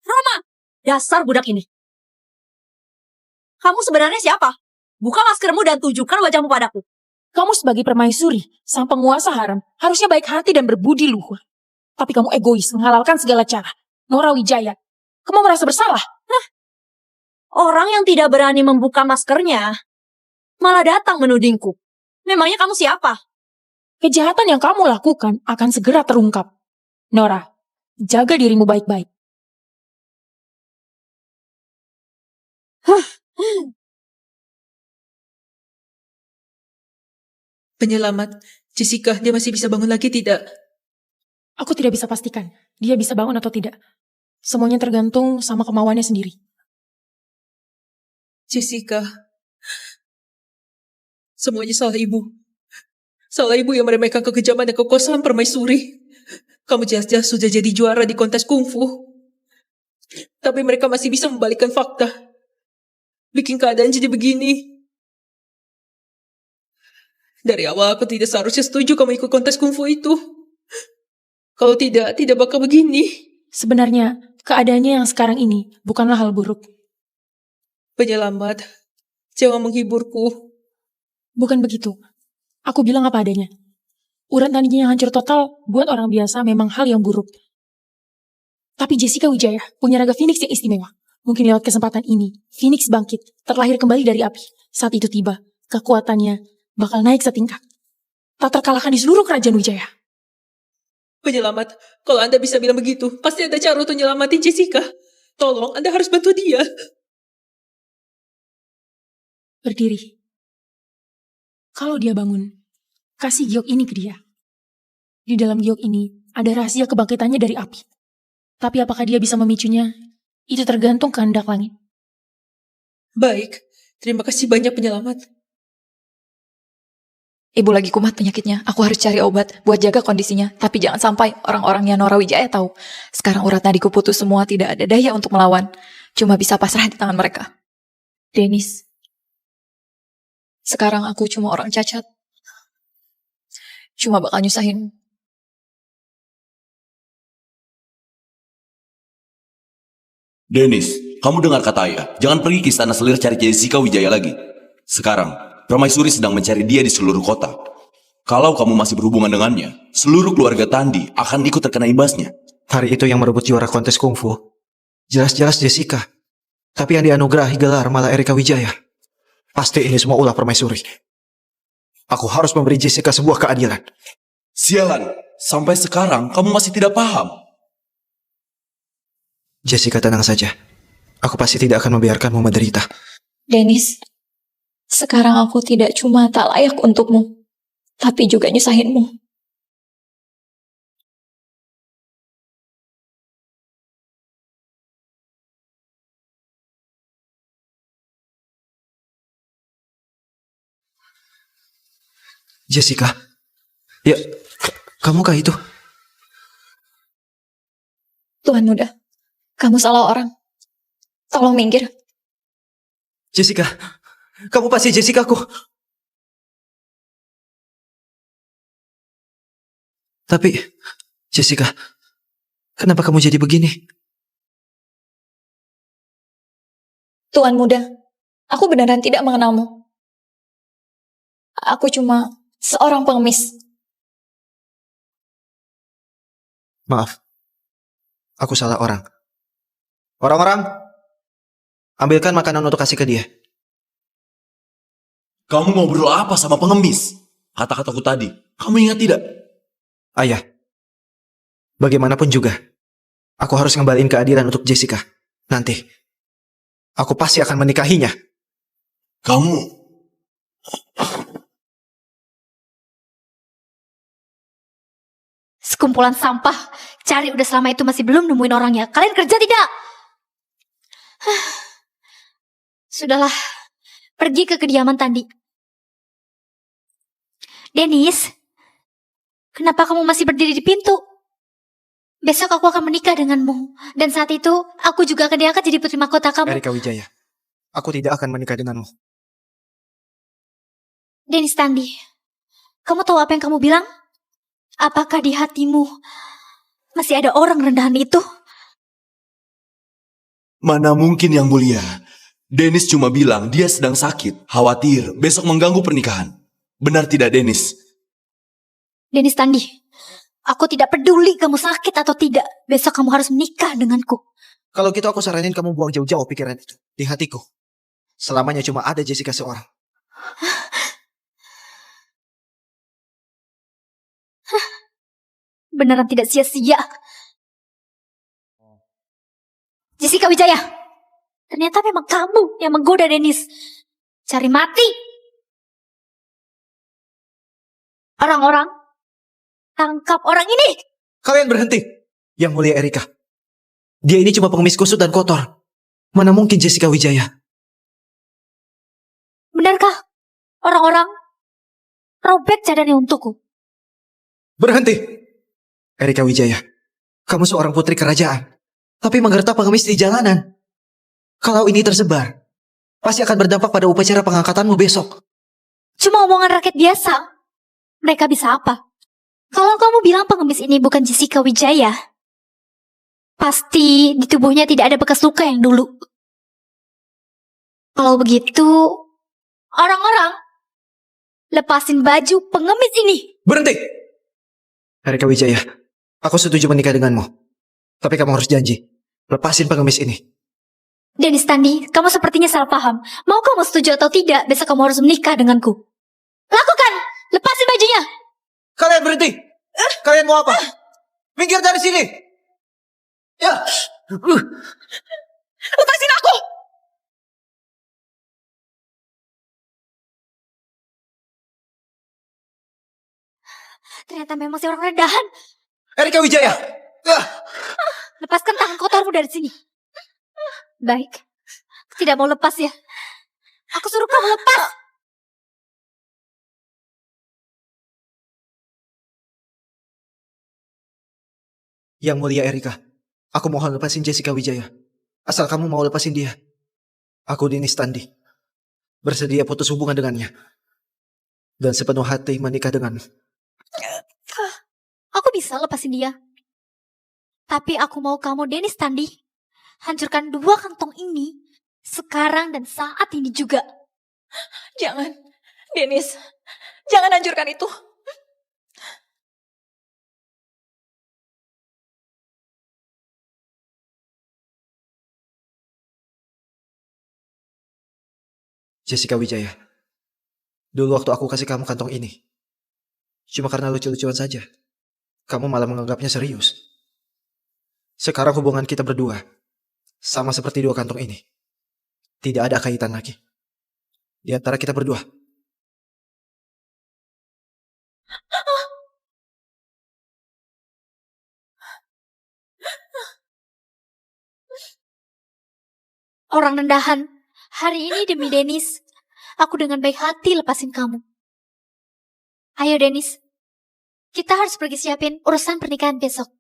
Roma, dasar budak ini. Kamu sebenarnya siapa? Buka maskermu dan tunjukkan wajahmu padaku. Kamu sebagai permaisuri, sang penguasa harem, harusnya baik hati dan berbudi luhur. Tapi kamu egois, menghalalkan segala cara. Nora Wijaya, kamu merasa bersalah? Orang yang tidak berani membuka maskernya malah datang menudingku. Memangnya kamu siapa? Kejahatan yang kamu lakukan akan segera terungkap. Nora, jaga dirimu baik-baik. Penyelamat, Jessica, dia masih bisa bangun lagi tidak? Aku tidak bisa pastikan dia bisa bangun atau tidak. Semuanya tergantung sama kemauannya sendiri. Jessica, semuanya salah ibu. Salah ibu yang meremehkan kekejaman dan kekuasaan permaisuri. Kamu jelas-jelas sudah jadi juara di kontes kungfu. Tapi mereka masih bisa membalikkan fakta. Bikin keadaan jadi begini. Dari awal aku tidak seharusnya setuju kamu ikut kontes kungfu itu. Kalau tidak bakal begini. Sebenarnya, keadaannya yang sekarang ini bukanlah hal buruk. Penyelamat, jangan menghiburku. Bukan begitu. Aku bilang apa adanya. Urat nadinya yang hancur total buat orang biasa memang hal yang buruk. Tapi Jessica Wijaya punya naga Phoenix yang istimewa. Mungkin lewat kesempatan ini, Phoenix bangkit, terlahir kembali dari api. Saat itu tiba, kekuatannya bakal naik setingkat. Tak terkalahkan di seluruh kerajaan Wijaya. Penyelamat, kalau Anda bisa bilang begitu, pasti ada cara untuk nyelamatin Jessica. Tolong, Anda harus bantu dia. Berdiri. Kalau dia bangun, kasih giok ini ke dia. Di dalam giok ini, ada rahasia kebangkitannya dari api. Tapi apakah dia bisa memicunya? Itu tergantung kehendak langit. Baik, terima kasih banyak penyelamat. Ibu lagi kumat penyakitnya. Aku harus cari obat buat jaga kondisinya. Tapi jangan sampai orang-orangnya Nora Wijaya tahu. Sekarang urat nadiku putus semua, tidak ada daya untuk melawan. Cuma bisa pasrah di tangan mereka. Dennis. Sekarang aku cuma orang cacat. Cuma bakal nyusahin. Dennis, kamu dengar kata ayah. Jangan pergi ke istana selir cari Jessica Wijaya lagi. Sekarang, permaisuri sedang mencari dia di seluruh kota. Kalau kamu masih berhubungan dengannya, seluruh keluarga Tandi akan ikut terkena imbasnya. Hari itu yang merebut juara kontes kungfu. Jelas-jelas Jessica. Tapi yang dianugerahi gelar malah Erika Wijaya. Pasti ini semua ulah permaisuri. Aku harus memberi Jessica sebuah keadilan. Sialan, sampai sekarang kamu masih tidak paham. Jessica, tenang saja. Aku pasti tidak akan membiarkanmu menderita. Dennis, sekarang aku tidak cuma tak layak untukmu, tapi juga nyusahinmu. Jessica. Ya, kamukah itu? Tuhan muda, kamu salah orang. Tolong minggir. Jessica, kamu pasti Jessicaku. Tapi, Jessica, kenapa kamu jadi begini? Tuan muda, aku beneran tidak mengenalmu. Aku cuma seorang pengemis. Maaf, aku salah orang. Orang-orang, ambilkan makanan untuk kasih ke dia. Kamu ngobrol apa sama pengemis? Kata-kataku tadi, kamu ingat tidak? Ayah, bagaimanapun juga, aku harus ngembaliin keadilan untuk Jessica. Nanti, aku pasti akan menikahinya. Kamu... Sekumpulan sampah. Cari udah selama itu masih belum nemuin orangnya. Kalian kerja tidak? Sudahlah. Pergi ke kediaman Tandi. Dennis, kenapa kamu masih berdiri di pintu? Besok aku akan menikah denganmu. Dan saat itu, aku juga akan diangkat jadi putri mahkota kamu. Erika Wijaya, aku tidak akan menikah denganmu. Dennis Tandi, kamu tahu apa yang kamu bilang? Apakah di hatimu masih ada orang rendahan itu? Mana mungkin yang mulia. Dennis cuma bilang dia sedang sakit, khawatir, besok mengganggu pernikahan. Benar tidak, Dennis? Dennis Tandi, aku tidak peduli kamu sakit atau tidak. Besok kamu harus menikah denganku. Kalau gitu aku saranin kamu buang jauh-jauh pikiran itu. Di hatiku. Selamanya cuma ada Jessica seorang. Beneran tidak sia-sia. Jessica Wijaya, ternyata memang kamu yang menggoda Dennis. Cari mati. Orang-orang, tangkap orang ini. Kalian berhenti. Yang mulia Erika. Dia ini cuma pengemis kusut dan kotor. Mana mungkin Jessica Wijaya? Benarkah orang-orang robek cadannya untukku? Berhenti! Erika Wijaya, kamu seorang putri kerajaan, tapi menggertak pengemis di jalanan. Kalau ini tersebar, pasti akan berdampak pada upacara pengangkatanmu besok. Cuma omongan rakyat biasa. Mereka bisa apa? Kalau kamu bilang pengemis ini bukan Jessica Wijaya, pasti di tubuhnya tidak ada bekas luka yang dulu. Kalau begitu, orang-orang, lepasin baju pengemis ini. Berhenti! Erika Wijaya, aku setuju menikah denganmu. Tapi kamu harus janji, lepasin pengemis ini. Dennis Tandi, kamu sepertinya salah paham. Mau kamu setuju atau tidak, besok kamu harus menikah denganku. Lakukan! Lepasin bajunya! Kalian berhenti! Kalian mau apa? Minggir dari sini! Ya! Lepasin aku! Ternyata memang si orang rendahan. Erika Wijaya! Lepaskan tangan kotormu dari sini. Baik. Tidak mau lepas ya? Aku suruh kamu lepas. Yang mulia Erika, aku mohon lepasin Jessica Wijaya. Asal kamu mau lepasin dia. Aku Dennis Tandi. Bersedia putus hubungan dengannya. Dan sepenuh hati menikah denganmu. Aku bisa lepasin dia. Tapi aku mau kamu, Dennis Tandi, hancurkan 2 kantong ini sekarang dan saat ini juga. Jangan, Dennis. Jangan hancurkan itu. Jessica Wijaya, dulu waktu aku kasih kamu kantong ini, cuma karena lucu-lucuan saja, kamu malah menganggapnya serius. Sekarang hubungan kita berdua, sama seperti 2 kantong ini. Tidak ada kaitan lagi di antara kita berdua. Orang rendahan, hari ini demi Dennis, aku dengan baik hati lepasin kamu. Ayo Dennis, kita harus pergi siapin urusan pernikahan besok.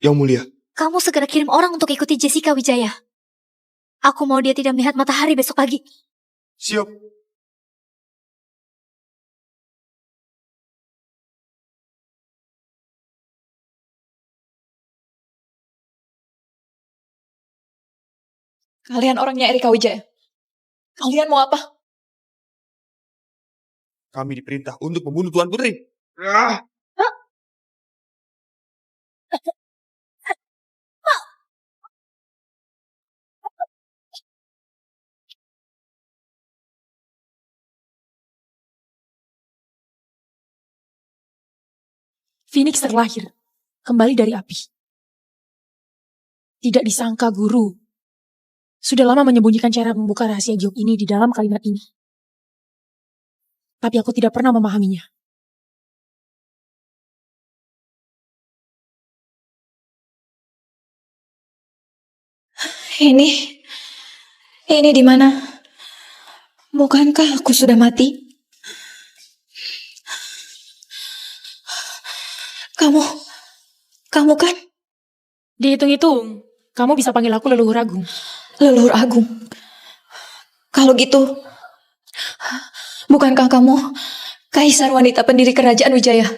Yang mulia, Kamu segera kirim orang untuk ikuti Jessica Wijaya. Aku mau dia tidak melihat matahari besok pagi. siap. Kalian orangnya Erika Wijaya. Kalian mau apa? Kami diperintah untuk membunuh Tuan Putri. Phoenix terlahir, kembali dari api. Tidak disangka guru sudah lama menyembunyikan cara membuka rahasia giok ini di dalam kalimat ini. Tapi aku tidak pernah memahaminya. Ini di mana? Bukankah aku sudah mati? Kamu kan Dihitung-hitung, kamu bisa panggil aku leluhur agung. leluhur agung. Kalau gitu, bukankah kamu kaisar wanita pendiri kerajaan Wijaya?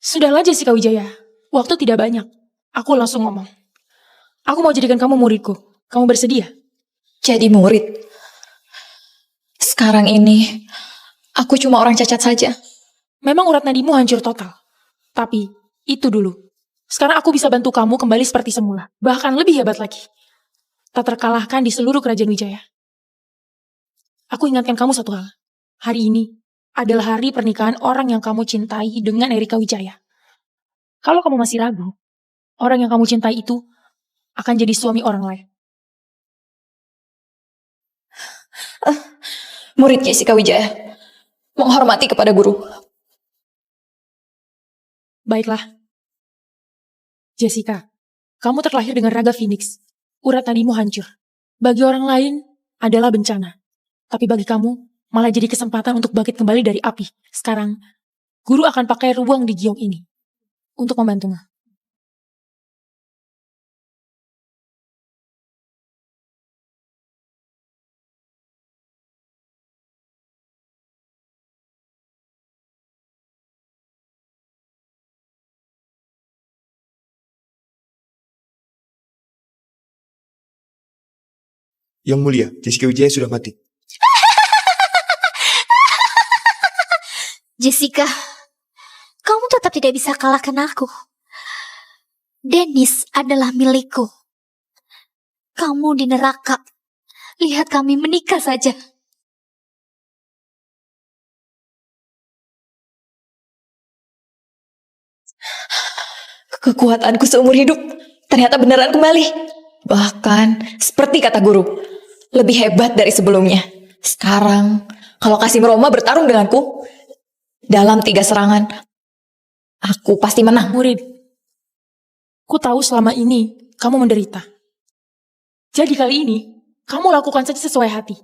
Sudahlah Jessica Wijaya, waktu tidak banyak. Aku langsung ngomong. Aku mau jadikan kamu muridku. Kamu bersedia? Jadi murid. Sekarang ini, aku cuma orang cacat saja. Memang urat nadimu hancur total. Tapi, itu dulu. Sekarang aku bisa bantu kamu kembali seperti semula. Bahkan lebih hebat lagi. Tak terkalahkan di seluruh kerajaan Wijaya. Aku ingatkan kamu satu hal. Hari ini adalah hari pernikahan orang yang kamu cintai dengan Erika Wijaya. Kalau kamu masih ragu, orang yang kamu cintai itu akan jadi suami orang lain. Murid Jessica Wijaya menghormati kepada guru. Baiklah. Jessica, kamu terlahir dengan raga Phoenix. Urat nadimu hancur. Bagi orang lain adalah bencana. Tapi bagi kamu, malah jadi kesempatan untuk bangkit kembali dari api. Sekarang, guru akan pakai ruang di giok ini untuk membantumu. Yang mulia, Jessica Wijaya sudah mati. Jessica, kamu tetap tidak bisa kalahkan aku. Dennis adalah milikku. Kamu di neraka. Lihat kami menikah saja. Kekuatanku seumur hidup ternyata beneran kembali. Bahkan, seperti kata guru, lebih hebat dari sebelumnya. Sekarang, kalau Kasim Roma bertarung denganku, dalam 3 serangan, aku pasti menang. Murid, ku tahu selama ini kamu menderita. Jadi kali ini, kamu lakukan saja sesuai hati.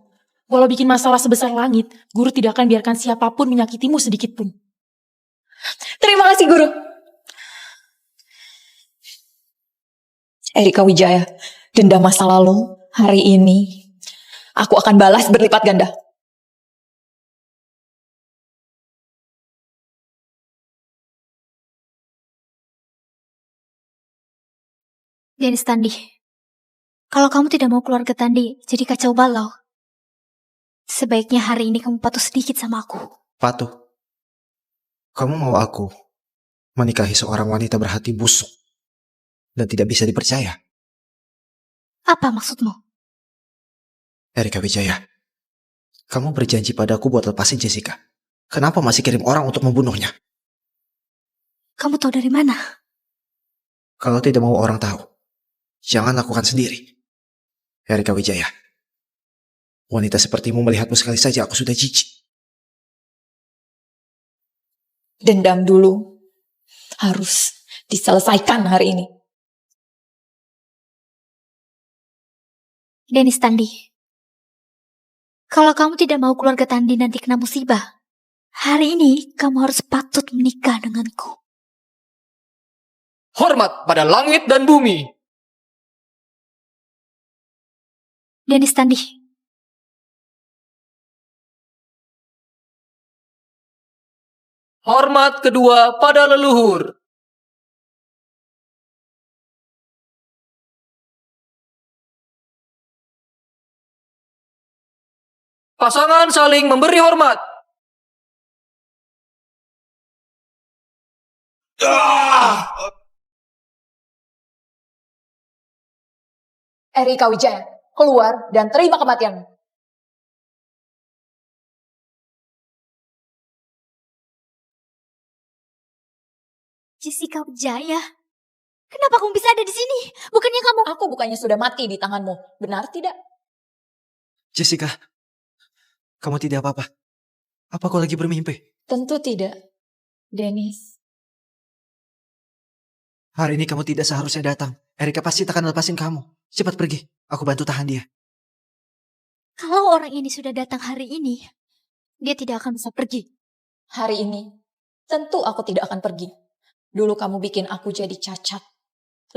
Walau bikin masalah sebesar langit, guru tidak akan biarkan siapapun menyakitimu sedikit pun. Terima kasih guru. Erika Wijaya, dendam masa lalu, hari ini, aku akan balas berlipat ganda. Dennis Tandi, kalau kamu tidak mau keluarga Tandi jadi kacau balau, sebaiknya hari ini kamu patuh sedikit sama aku. Patuh. Kamu mau aku menikahi seorang wanita berhati busuk dan tidak bisa dipercaya? Apa maksudmu? Erika Wijaya, kamu berjanji padaku buat lepasin Jessica. Kenapa masih kirim orang untuk membunuhnya? Kamu tahu dari mana? Kalau tidak mau orang tahu, jangan lakukan sendiri. Erika Wijaya, wanita sepertimu melihatmu sekali saja aku sudah jijik. Dendam dulu harus diselesaikan hari ini. Dennis Tandi, kalau kamu tidak mau keluarga Tandi nanti kena musibah, hari ini kamu harus patut menikah denganku. Hormat pada langit dan bumi. Dennis Tandi, Hormat kedua pada leluhur. Pasangan saling memberi hormat. Erika Wijaya, keluar dan terima kematianmu. Jessica Wijaya, kenapa kamu bisa ada di sini? Bukannya kamu... Aku bukannya sudah mati di tanganmu, benar tidak? Jessica, kamu tidak apa-apa? Apa kau lagi bermimpi? Tentu tidak, Dennis. Hari ini kamu tidak seharusnya datang. Erika pasti akan lepasin kamu. Cepat pergi, aku bantu tahan dia. Kalau orang ini sudah datang hari ini, dia tidak akan bisa pergi. Hari ini, tentu aku tidak akan pergi. Dulu kamu bikin aku jadi cacat.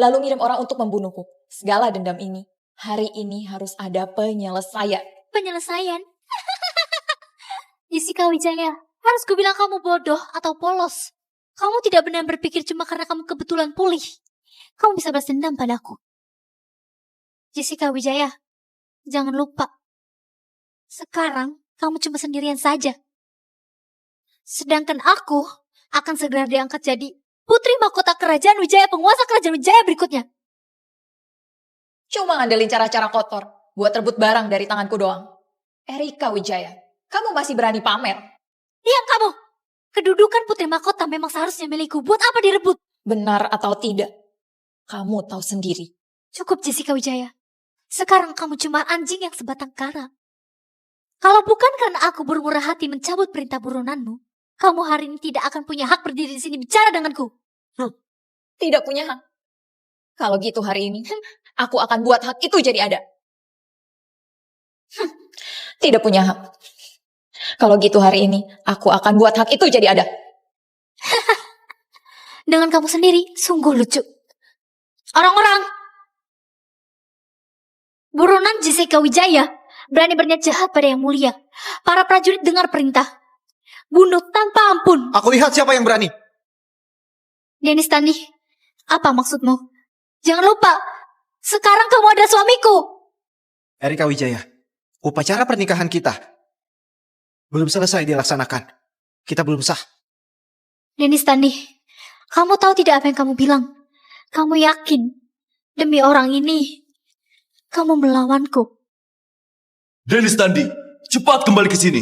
Lalu ngirim orang untuk membunuhku. Segala dendam ini, hari ini harus ada penyelesaian. Penyelesaian? Jessica Wijaya, harus kubilang kamu bodoh atau polos. Kamu tidak benar berpikir cuma karena kamu kebetulan pulih. Kamu bisa balas dendam padaku. Jessica Wijaya, jangan lupa. Sekarang kamu cuma sendirian saja. Sedangkan aku akan segera diangkat jadi Putri Mahkota Kerajaan Wijaya, penguasa Kerajaan Wijaya berikutnya. Cuma ngandelin cara-cara kotor buat rebut barang dari tanganku doang. Erika Wijaya, kamu masih berani pamer? Diam kamu! Kedudukan Putri Mahkota memang seharusnya milikku. Buat apa direbut? Benar atau tidak? Kamu tahu sendiri. Cukup Jessica Wijaya. Sekarang kamu cuma anjing yang sebatang kara. Kalau bukan karena aku bermurah hati mencabut perintah burunanmu, kamu hari ini tidak akan punya hak berdiri di sini bicara denganku. Tidak punya hak. Kalau gitu hari ini, aku akan buat hak itu jadi ada. Tidak punya hak. Kalau gitu hari ini, aku akan buat hak itu jadi ada. Dengan kamu sendiri, sungguh lucu. Orang-orang, buronan Jessica Wijaya berani berniat jahat pada yang mulia. Para prajurit dengar perintah. Bunuh tanpa ampun. Aku lihat siapa yang berani. Dennis Tandi, apa maksudmu? Jangan lupa, sekarang kamu ada suamiku. Erika Wijaya, upacara pernikahan kita belum selesai dilaksanakan. Kita belum sah. Dennis Tandi, kamu tahu tidak apa yang kamu bilang? Kamu yakin demi orang ini kamu melawanku? Dennis Tandi, cepat kembali ke sini.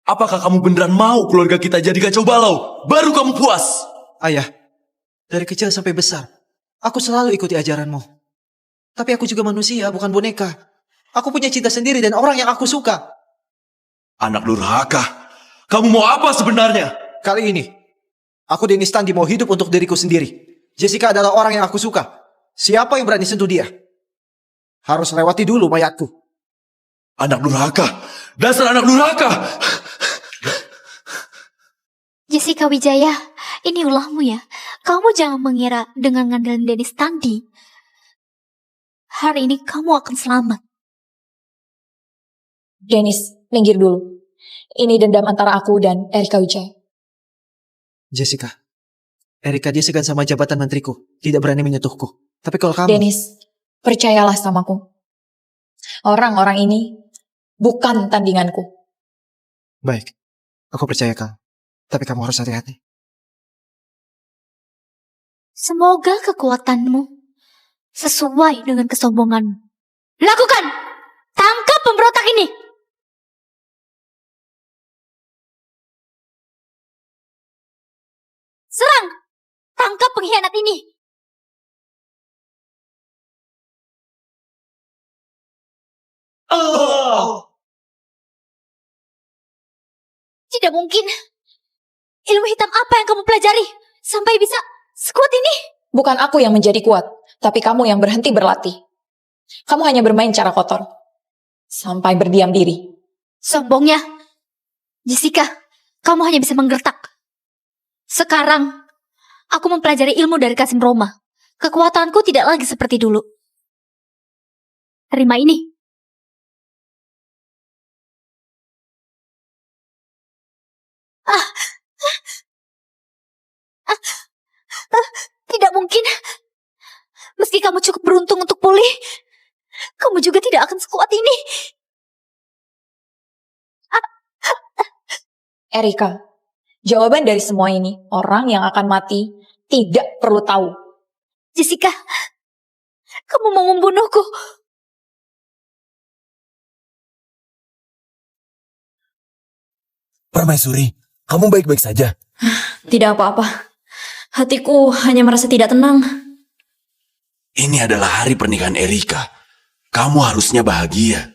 Apakah kamu beneran mau keluarga kita jadi kacau balau? Baru kamu puas. Ayah, dari kecil sampai besar, aku selalu ikuti ajaranmu. Tapi aku juga manusia, bukan boneka. Aku punya cinta sendiri dan orang yang aku suka. Anak durhaka, kamu mau apa sebenarnya? Kali ini, aku Dennis Tandi mau hidup untuk diriku sendiri. Jessica adalah orang yang aku suka. Siapa yang berani sentuh dia? Harus lewati dulu mayatku. Anak durhaka, dasar anak durhaka. Jessica Wijaya, ini ulahmu ya. Kamu jangan mengira dengan ngandelin Dennis Tandi. Hari ini kamu akan selamat. Dennis, minggir dulu. Ini dendam antara aku dan Erika Wijaya. Jessica, Erika dia segan sama jabatan menteriku. Tidak berani menyentuhku. Tapi kalau kamu... Dennis, percayalah samaku. Orang-orang ini bukan tandinganku. Baik, aku percaya kamu. Tapi kamu harus hati-hati. Semoga kekuatanmu sesuai dengan kesombonganmu. Lakukan! Tangkap pemberontak ini! Serang! Tangkap pengkhianat ini! Tidak mungkin. Ilmu hitam apa yang kamu pelajari sampai bisa sekuat ini? Bukan aku yang menjadi kuat, tapi kamu yang berhenti berlatih. Kamu hanya bermain cara kotor. Sampai berdiam diri. Sombongnya. Jessica, kamu hanya bisa menggertak. Sekarang, aku mempelajari ilmu dari Kasim Roma. Kekuatanku tidak lagi seperti dulu. Terima ini. Tidak mungkin. Meski kamu cukup beruntung untuk pulih, kamu juga tidak akan sekuat ini. Erika, jawaban dari semua ini, orang yang akan mati tidak perlu tahu. Jessica, kamu mau membunuhku. Permaisuri, kamu baik-baik saja. Tidak apa-apa. Hatiku hanya merasa tidak tenang. Ini adalah hari pernikahan Erika. Kamu harusnya bahagia.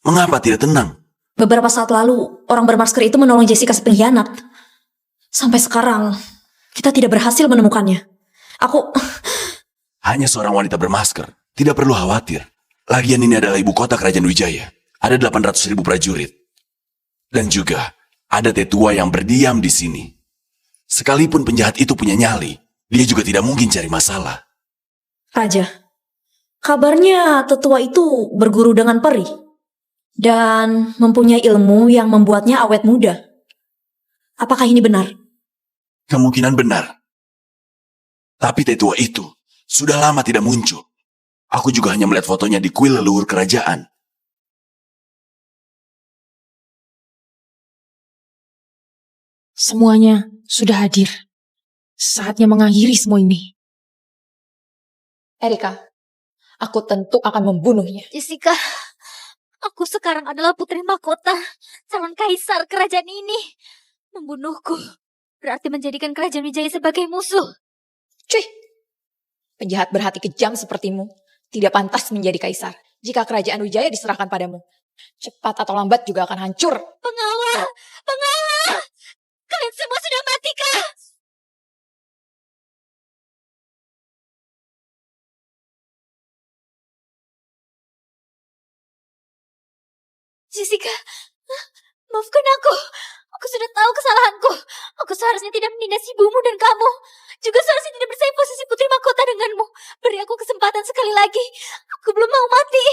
Mengapa tidak tenang? Beberapa saat lalu, orang bermasker itu menolong Jessica si pengkhianat. Sampai sekarang, kita tidak berhasil menemukannya. Aku... Hanya seorang wanita bermasker. Tidak perlu khawatir. Lagian ini adalah ibu kota kerajaan Wijaya. Ada 800.000 prajurit. Dan juga, ada tetua yang berdiam di sini. Sekalipun penjahat itu punya nyali, dia juga tidak mungkin cari masalah. Raja, kabarnya tetua itu berguru dengan peri. Dan mempunyai ilmu yang membuatnya awet muda. Apakah ini benar? Kemungkinan benar. Tapi tetua itu sudah lama tidak muncul. Aku juga hanya melihat fotonya di kuil leluhur kerajaan. Semuanya sudah hadir. Saatnya mengakhiri semua ini. Erika, aku tentu akan membunuhnya. Jessica, Aku sekarang adalah putri mahkota, calon kaisar kerajaan ini. Membunuhku berarti menjadikan kerajaan Wijaya sebagai musuh. Cuy, penjahat berhati kejam sepertimu tidak pantas menjadi kaisar. Jika kerajaan Wijaya diserahkan padamu, cepat atau lambat juga akan hancur. Pengawal! Pengawal! Kalian semua sudah mati kah? Jessica, maafkan aku. Aku sudah tahu kesalahanku. Aku seharusnya tidak menindas ibumu dan kamu. Juga seharusnya tidak bersaing posisi putri mahkota denganmu. Beri aku kesempatan sekali lagi. Aku belum mau mati.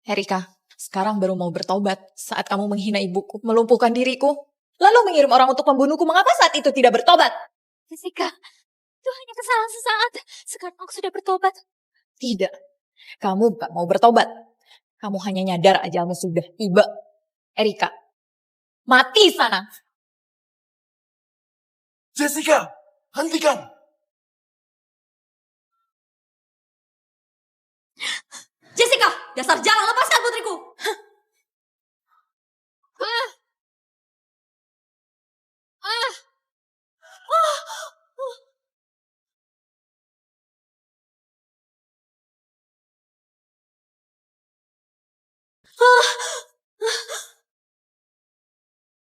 Erika, sekarang baru mau bertobat saat kamu menghina ibuku, melumpuhkan diriku, lalu mengirim orang untuk membunuhku. Mengapa saat itu tidak bertobat? Jessica, itu hanya kesalahan sesaat. Sekarang aku sudah bertobat. Tidak, kamu bukan mau bertobat. Kamu hanya nyadar ajalmu sudah tiba. Erika, mati sana. Jessica, hentikan. Jessica, dasar jalan, lepaskan putriku.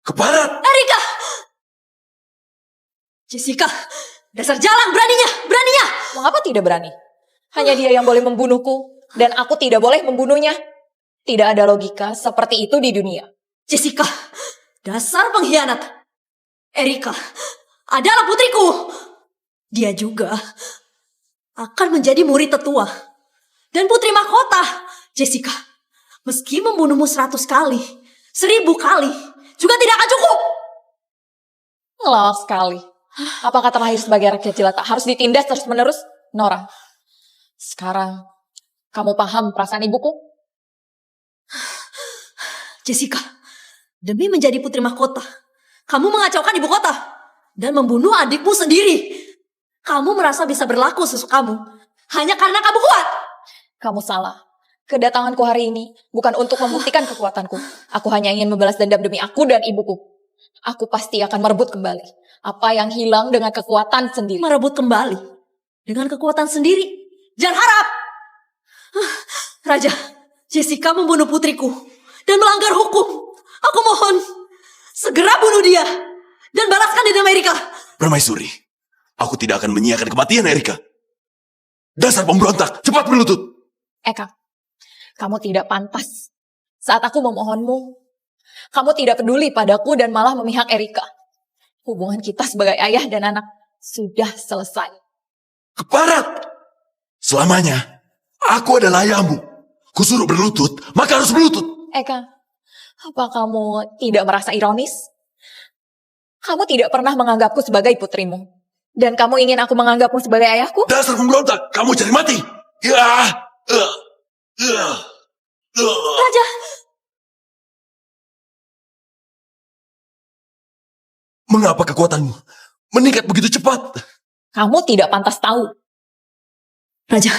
Ke barat. Erika! Jessica, dasar jalan, beraninya, beraninya. Mengapa tidak berani? Hanya dia yang boleh membunuhku, dan aku tidak boleh membunuhnya. Tidak ada logika seperti itu di dunia. Jessica, dasar pengkhianat. Erika adalah putriku. Dia juga akan menjadi murid tetua dan putri mahkota. Jessica, meski membunuhmu 100 kali, 1000 kali, juga tidak akan cukup. Ngelawak sekali. Apakah terlahir sebagai rakyat jelata harus ditindas terus-menerus? Nora, sekarang kamu paham perasaan ibuku? Jessica, demi menjadi putri mahkota, kamu mengacaukan ibu kota dan membunuh adikmu sendiri. Kamu merasa bisa berlaku sesuka kamu hanya karena kamu kuat. Kamu salah. Kedatanganku hari ini bukan untuk membuktikan kekuatanku. Aku hanya ingin membalas dendam demi aku dan ibuku. Aku pasti akan merebut kembali apa yang hilang dengan kekuatan sendiri. Merebut kembali dengan kekuatan sendiri? Jangan harap. Raja, Jessica membunuh putriku dan melanggar hukum. Aku mohon, segera bunuh dia dan balaskan dendam Erika. Permaisuri, aku tidak akan menyiapkan kematian Erika. Dasar pemberontak, cepat berlutut. Eka, kamu tidak pantas. Saat aku memohonmu, kamu tidak peduli padaku dan malah memihak Erika. Hubungan kita sebagai ayah dan anak sudah selesai. Ke barat. Selamanya, aku adalah ayahmu. Kusuruh berlutut, maka harus berlutut. Eka, apa kamu tidak merasa ironis? Kamu tidak pernah menganggapku sebagai putrimu. Dan kamu ingin aku menganggapmu sebagai ayahku? Dasar pemberontak, kamu cari mati. Raja, mengapa kekuatanmu meningkat begitu cepat? Kamu tidak pantas tahu. Raja,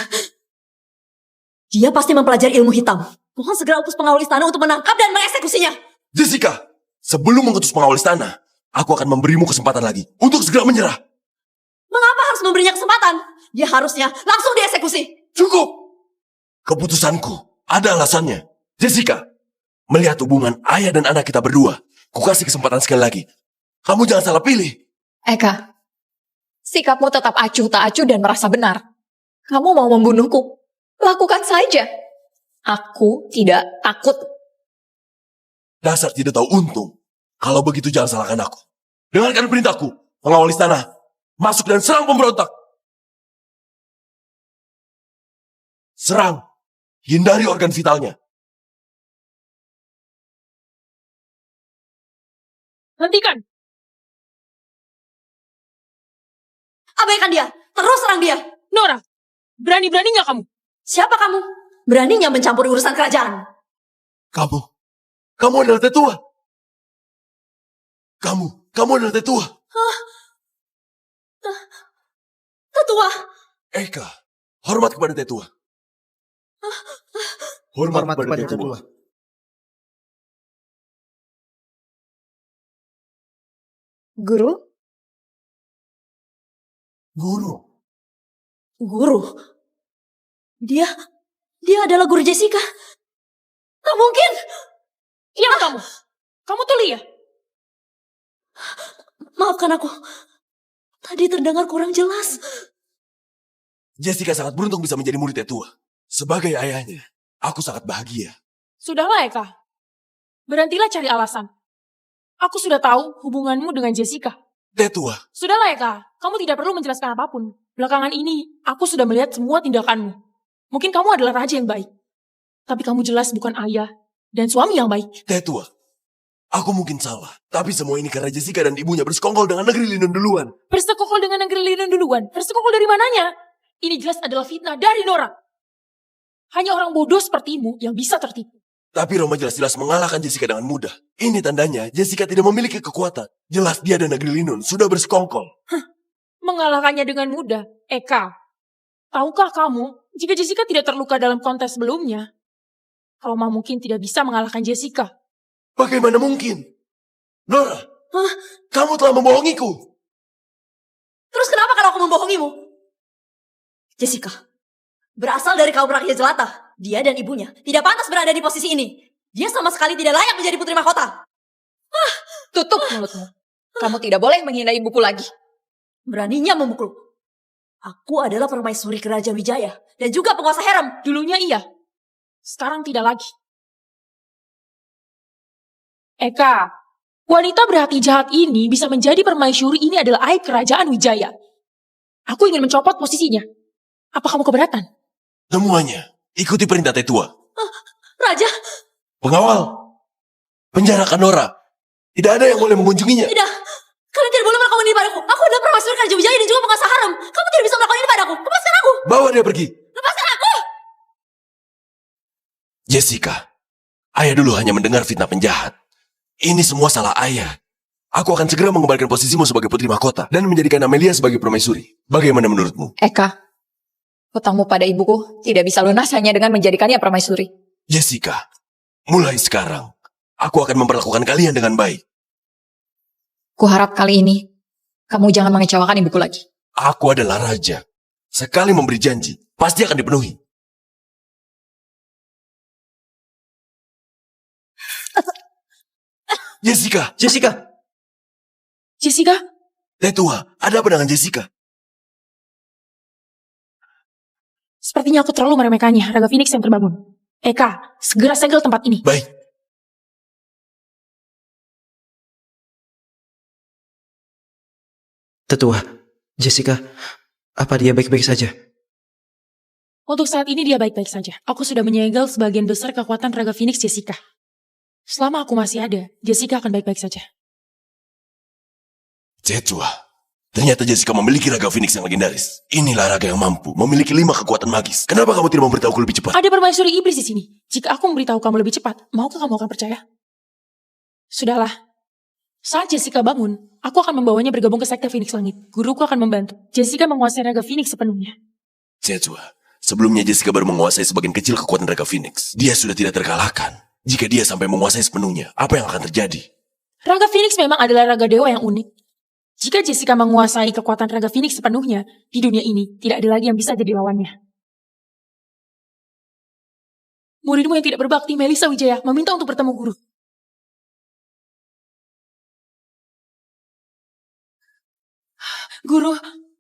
dia pasti mempelajari ilmu hitam. Mohon segera utus pengawal istana untuk menangkap dan mengeksekusinya. Jessica, sebelum mengutus pengawal istana, aku akan memberimu kesempatan lagi untuk segera menyerah. Mengapa harus memberinya kesempatan? Dia harusnya langsung dieksekusi. Cukup. Keputusanku ada alasannya. Jessica, melihat hubungan ayah dan anak kita berdua, ku kasih kesempatan sekali lagi. Kamu jangan salah pilih. Eka, sikapmu tetap acuh tak acuh dan merasa benar. Kamu mau membunuhku? Lakukan saja. Aku tidak takut. Dasar tidak tahu untung. Kalau begitu jangan salahkan aku. Dengarkan perintahku, pengawal istana. Masuk dan serang pemberontak. Serang. Hindari organ vitalnya. Hentikan. Abaikan dia. Terus serang dia. Nora, berani-beraninya kamu. Siapa kamu? Beraninya mencampuri urusan kerajaan. Kamu adalah tetua. Kamu adalah tetua. Tetua. Eka, hormat kepada tetua. Hormat kepada kepada Tetua. Guru? Guru. Guru? Dia adalah guru Jessica. Gak mungkin. Diam kamu. Kamu tuh Lia. Maafkan aku. Tadi terdengar kurang jelas. Jessica sangat beruntung bisa menjadi murid Tetua. Sebagai ayahnya, aku sangat bahagia. Sudahlah Eka. Berhentilah cari alasan. Aku sudah tahu hubunganmu dengan Jessica. Tetua, Sudahlah Eka, kamu tidak perlu menjelaskan apapun. Belakangan ini, aku sudah melihat semua tindakanmu. Mungkin kamu adalah raja yang baik. Tapi kamu jelas bukan ayah dan suami yang baik. Tetua, aku mungkin salah. Tapi semua ini karena Jessica dan ibunya bersekongkol dengan negeri Lindun duluan. Bersekongkol dengan negeri Lindun duluan. Bersekongkol dari mananya? Ini jelas adalah fitnah dari Nora. Hanya orang bodoh sepertimu yang bisa tertipu. Tapi Roma jelas-jelas mengalahkan Jessica dengan mudah. Ini tandanya Jessica tidak memiliki kekuatan. Jelas dia dan negeri Lindun sudah bersekongkol. Mengalahkannya dengan mudah. Eka, tahukah kamu, jika Jessica tidak terluka dalam kontes sebelumnya, Roma mungkin tidak bisa mengalahkan Jessica. Bagaimana mungkin? Nora, kamu telah membohongiku. Terus kenapa kalau aku membohongimu? Jessica, berasal dari kaum rakyat jelata. Dia dan ibunya tidak pantas berada di posisi ini. Dia sama sekali tidak layak menjadi putri mahkota. Tutup mulutmu. Kamu tidak boleh menghina ibuku lagi. Beraninya memukul. Aku adalah permaisuri Keraja Wijaya dan juga penguasa harem. Dulunya iya, sekarang tidak lagi. Eka, wanita berhati jahat ini bisa menjadi permaisuri ini adalah aib kerajaan Wijaya. Aku ingin mencopot posisinya. Apa kamu keberatan? Semuanya, ikuti perintah Tetua. Raja, Pengawal, penjarakan Nora. Tidak ada yang boleh mengunjunginya. tidak. Kalian tidak boleh melakukan ini padaku. Aku adalah permaisuri Keraja Wijaya dan juga penguasa harem. Kamu tidak bisa melakukan ini padaku. Lepaskan aku. Bawa dia pergi. Lepaskan aku. Jessica, ayah dulu hanya mendengar fitnah penjahat. Ini semua salah ayah. Aku akan segera mengembalikan posisimu sebagai putri mahkota dan menjadikan Amelia sebagai permaisuri. Bagaimana menurutmu? Eka, hutangmu pada ibuku tidak bisa lunas hanya dengan menjadikannya permaisuri. Jessica, mulai sekarang, aku akan memperlakukan kalian dengan baik. Kuharap kali ini, kamu jangan mengecewakan ibuku lagi. Aku adalah raja. Sekali memberi janji, pasti akan dipenuhi. Jessica, Jessica, Tetua, ada apa dengan Jessica? sepertinya aku terlalu meremehkannya, Raga Phoenix yang terbangun. Eka, segera segel tempat ini. Baik. Tetua, Jessica, apa dia baik-baik saja? Untuk saat ini dia baik-baik saja. Aku sudah menyegel sebagian besar kekuatan Raga Phoenix Jessica. Selama aku masih ada, Jessica akan baik-baik saja. Tetua, ternyata Jessica memiliki raga Phoenix yang legendaris. Inilah raga yang mampu memiliki 5 kekuatan magis. Kenapa kamu tidak memberitahuku lebih cepat? Ada permaisuri iblis di sini. Jika aku memberitahu kamu lebih cepat, maukah kamu akan percaya? Sudahlah. Saat Jessica bangun, aku akan membawanya bergabung ke sekte Phoenix Langit. Guruku akan membantu. Jessica menguasai raga Phoenix sepenuhnya. Tetua, sebelumnya Jessica baru menguasai sebagian kecil kekuatan raga Phoenix. Dia sudah tidak terkalahkan. Jika dia sampai menguasai sepenuhnya, apa yang akan terjadi? Raga Phoenix memang adalah raga dewa yang unik. Jika Jessica menguasai kekuatan raga Phoenix sepenuhnya, di dunia ini tidak ada lagi yang bisa jadi lawannya. Muridmu yang tidak berbakti, Melissa Wijaya, meminta untuk bertemu guru. Guru,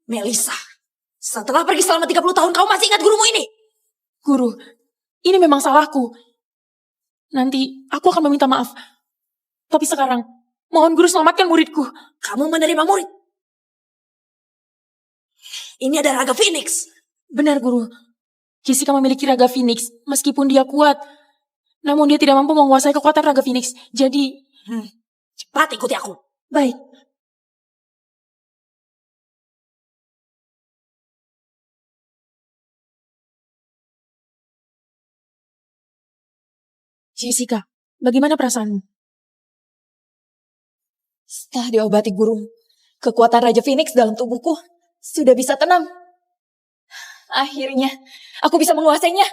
Melissa, setelah pergi selama 30 tahun, kamu masih ingat gurumu ini? guru, ini memang salahku. Nanti aku akan meminta maaf. Tapi sekarang, mohon guru selamatkan muridku. Kamu menerima murid? Ini ada raga Phoenix. Benar guru, Jessica memiliki raga Phoenix meskipun dia kuat. Namun dia tidak mampu menguasai kekuatan raga Phoenix. Jadi, cepat ikuti aku. Baik. Jessica, bagaimana perasaanmu? Setelah diobati guru, kekuatan Raja Phoenix dalam tubuhku sudah bisa tenang. Akhirnya, aku bisa menguasainya.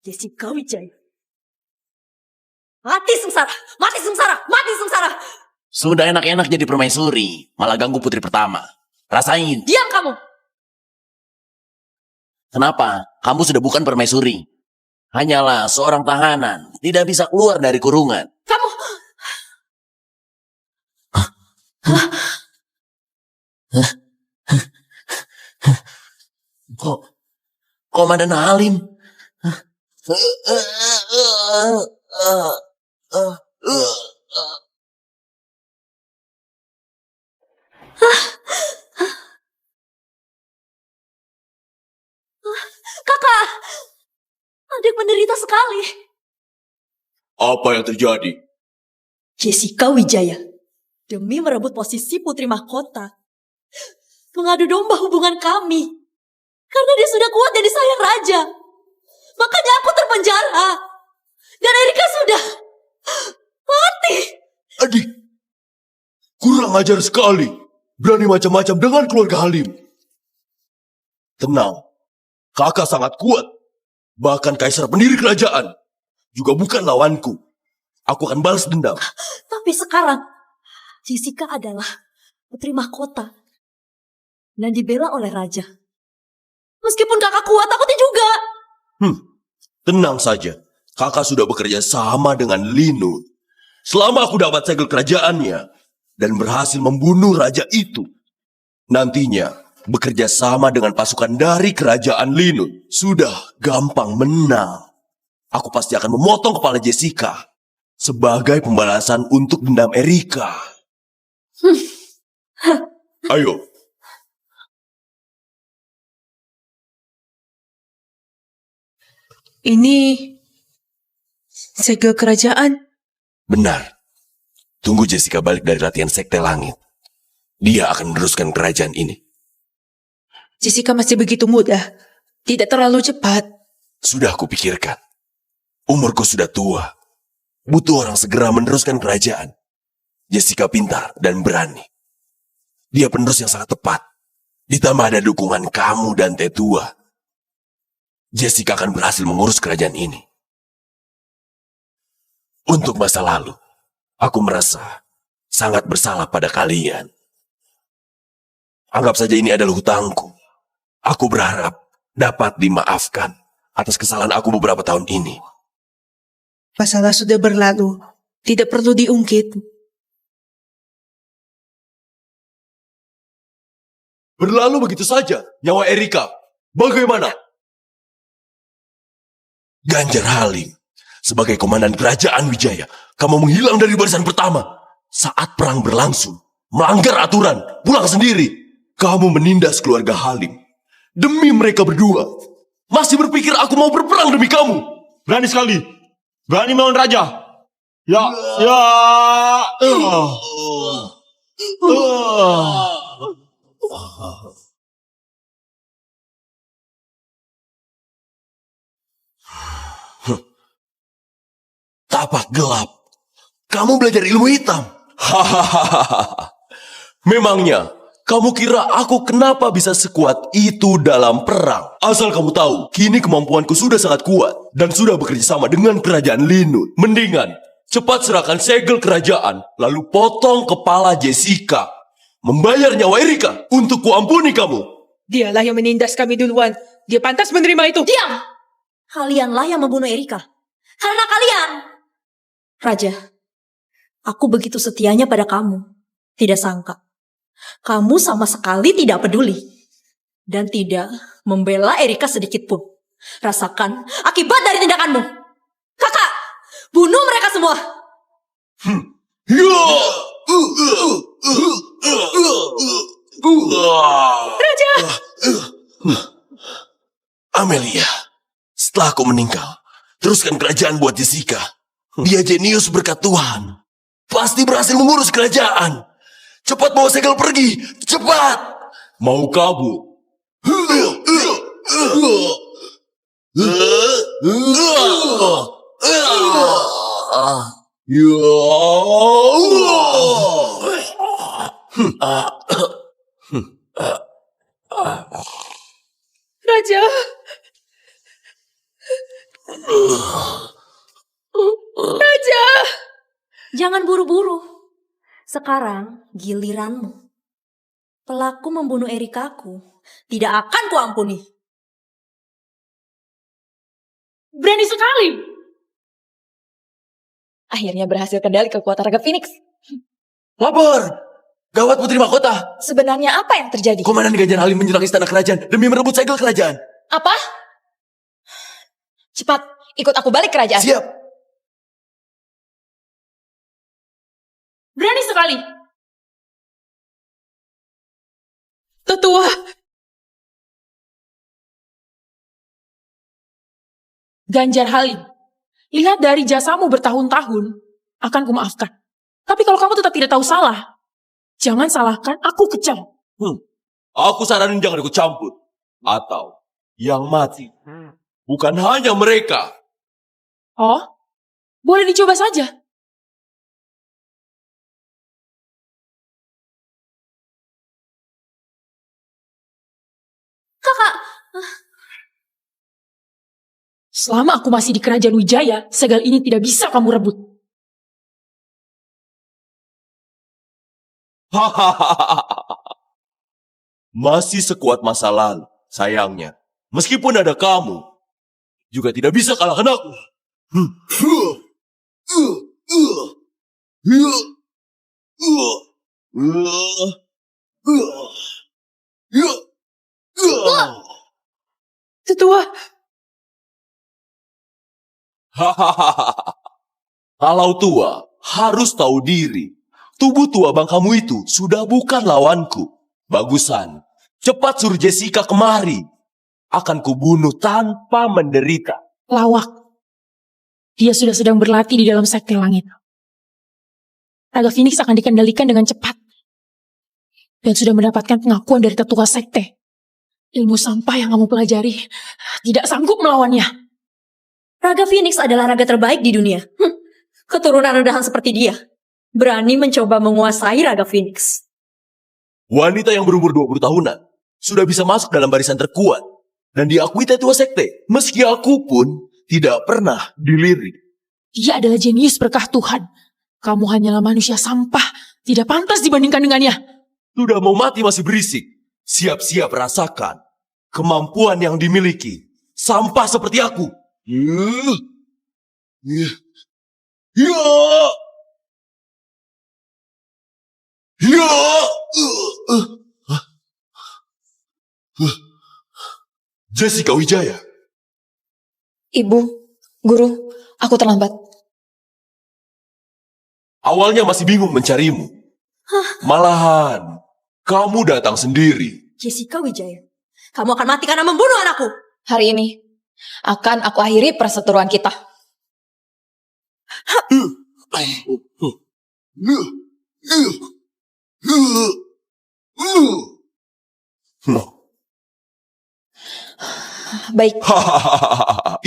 Jessica Wijaya. Mati sengsara, mati sengsara, mati sengsara. Sudah enak-enak jadi permaisuri, malah ganggu putri pertama. Rasain. Diam kamu. Kenapa? Kamu sudah bukan permaisuri. Hanyalah seorang tahanan, tidak bisa keluar dari kurungan. Kamu. Komandan Halim. Kakak, adik menderita sekali. Apa yang terjadi? Jessica Wijaya, demi merebut posisi putri mahkota, mengadu domba hubungan kami. Karena dia sudah kuat dan disayang raja. Makanya aku terpenjara. Dan Erika sudah mati. Adik, kurang ajar sekali. Berani macam-macam dengan keluarga Halim. Tenang, kakak sangat kuat. Bahkan kaisar pendiri kerajaan juga bukan lawanku. Aku akan balas dendam. Tapi sekarang, Jessica adalah putri mahkota. Dan dibela oleh raja. Meskipun kakak kuat, aku juga. Tenang saja. Kakak sudah bekerja sama dengan Linun. Selama aku dapat segel kerajaannya dan berhasil membunuh raja itu, nantinya bekerja sama dengan pasukan dari kerajaan Linun sudah gampang menang. Aku pasti akan memotong kepala Jessica sebagai pembalasan untuk dendam Erika. Ayo. Ini segel kerajaan. Benar. Tunggu Jessica balik dari latihan sekte langit. Dia akan meneruskan kerajaan ini. Jessica masih begitu muda. Tidak terlalu cepat. Sudah aku pikirkan. Umurku sudah tua. Butuh orang segera meneruskan kerajaan. Jessica pintar dan berani. Dia penerus yang sangat tepat. Ditambah ada dukungan kamu dan Tetua. Jessica akan berhasil mengurus kerajaan ini. Untuk masa lalu, aku merasa sangat bersalah pada kalian. Anggap saja ini adalah hutangku. Aku berharap dapat dimaafkan atas kesalahan aku beberapa tahun ini. Masalah sudah berlalu. Tidak perlu diungkit. Berlalu begitu saja, nyawa Erika. Bagaimana? Ganjar Halim, sebagai komandan kerajaan Wijaya, kamu menghilang dari barisan pertama. Saat perang berlangsung, melanggar aturan, pulang sendiri. Kamu menindas keluarga Halim. Demi mereka berdua. Masih berpikir aku mau berperang demi kamu. Berani sekali. Berani melawan raja. Ya. Tapak gelap. Kamu belajar ilmu hitam. Hahaha. Memangnya, kamu kira aku kenapa bisa sekuat itu dalam perang? Asal kamu tahu, kini kemampuanku sudah sangat kuat dan sudah bekerja sama dengan kerajaan Linun. Mendingan, cepat serahkan segel kerajaan, lalu potong kepala Jessica. Membayar nyawa Erika untuk kuampuni kamu. Dialah yang menindas kami duluan. Dia pantas menerima itu. Diam! Kalianlah yang membunuh Erika. Karena kalian. Raja, aku begitu setianya pada kamu. Tidak sangka. Kamu sama sekali tidak peduli. Dan tidak membela Erika sedikit pun. Rasakan akibat dari tindakanmu. Kakak, bunuh mereka semua. Raja! Amelia, setelah aku meninggal, teruskan kerajaan buat Jessica. Dia jenius berkat Tuhan. Pasti berhasil mengurus kerajaan. Cepat bawa segel pergi. Cepat. Mau kabur. Raja! terburu-buru. Sekarang giliranmu. Pelaku membunuh Erikaku tidak akan kuampuni. Berani sekali. Akhirnya berhasil kendali kekuatan Raga Phoenix. Lapor! Gawat Putri Mahkota! Sebenarnya apa yang terjadi? Komandan Ganjar Halim menyerang istana kerajaan demi merebut segel kerajaan. Apa? Cepat, ikut aku balik kerajaan. Siap! Berani sekali. Tetua, Ganjar Halim, lihat dari jasamu bertahun-tahun, akan kumaafkan. Tapi kalau kamu tetap tidak tahu salah, jangan salahkan aku kejam. Aku saranin jangan ikut campur. Atau yang mati bukan hanya mereka. Oh, boleh dicoba saja. Kakak, Selama aku masih di kerajaan Wijaya, segel ini tidak bisa kamu rebut. Masih sekuat masa lalu, sayangnya. Meskipun ada kamu, juga tidak bisa kalahkan aku. tetua, Kalau tua, harus tahu diri. Tubuh tua bang kamu itu sudah bukan lawanku. Bagusan, cepat suruh Jessica kemari. Akan kubunuh tanpa menderita. Lawak. Dia sudah sedang berlatih di dalam sekte langit. Raga Phoenix akan dikendalikan dengan cepat. Dan sudah mendapatkan pengakuan dari tetua sekte. Ilmu sampah yang kamu pelajari tidak sanggup melawannya. Raga Phoenix adalah raga terbaik di dunia. Keturunan rendahan seperti dia berani mencoba menguasai Raga Phoenix. Wanita yang berumur 20 tahunan sudah bisa masuk dalam barisan terkuat dan diakui tetua sekte. Meski aku pun tidak pernah dilirik. Dia adalah jenius berkah Tuhan. Kamu hanyalah manusia sampah. Tidak pantas dibandingkan dengannya. Sudah mau mati masih berisik. Siap-siap rasakan kemampuan yang dimiliki. Sampah seperti aku. Jessica Wijaya. Ibu, guru, aku terlambat. Awalnya masih bingung mencarimu. Malahan, kamu datang sendiri. Jessica Wijaya, kamu akan mati karena membunuh anakku. Hari ini akan aku akhiri perseteruan kita. Baik.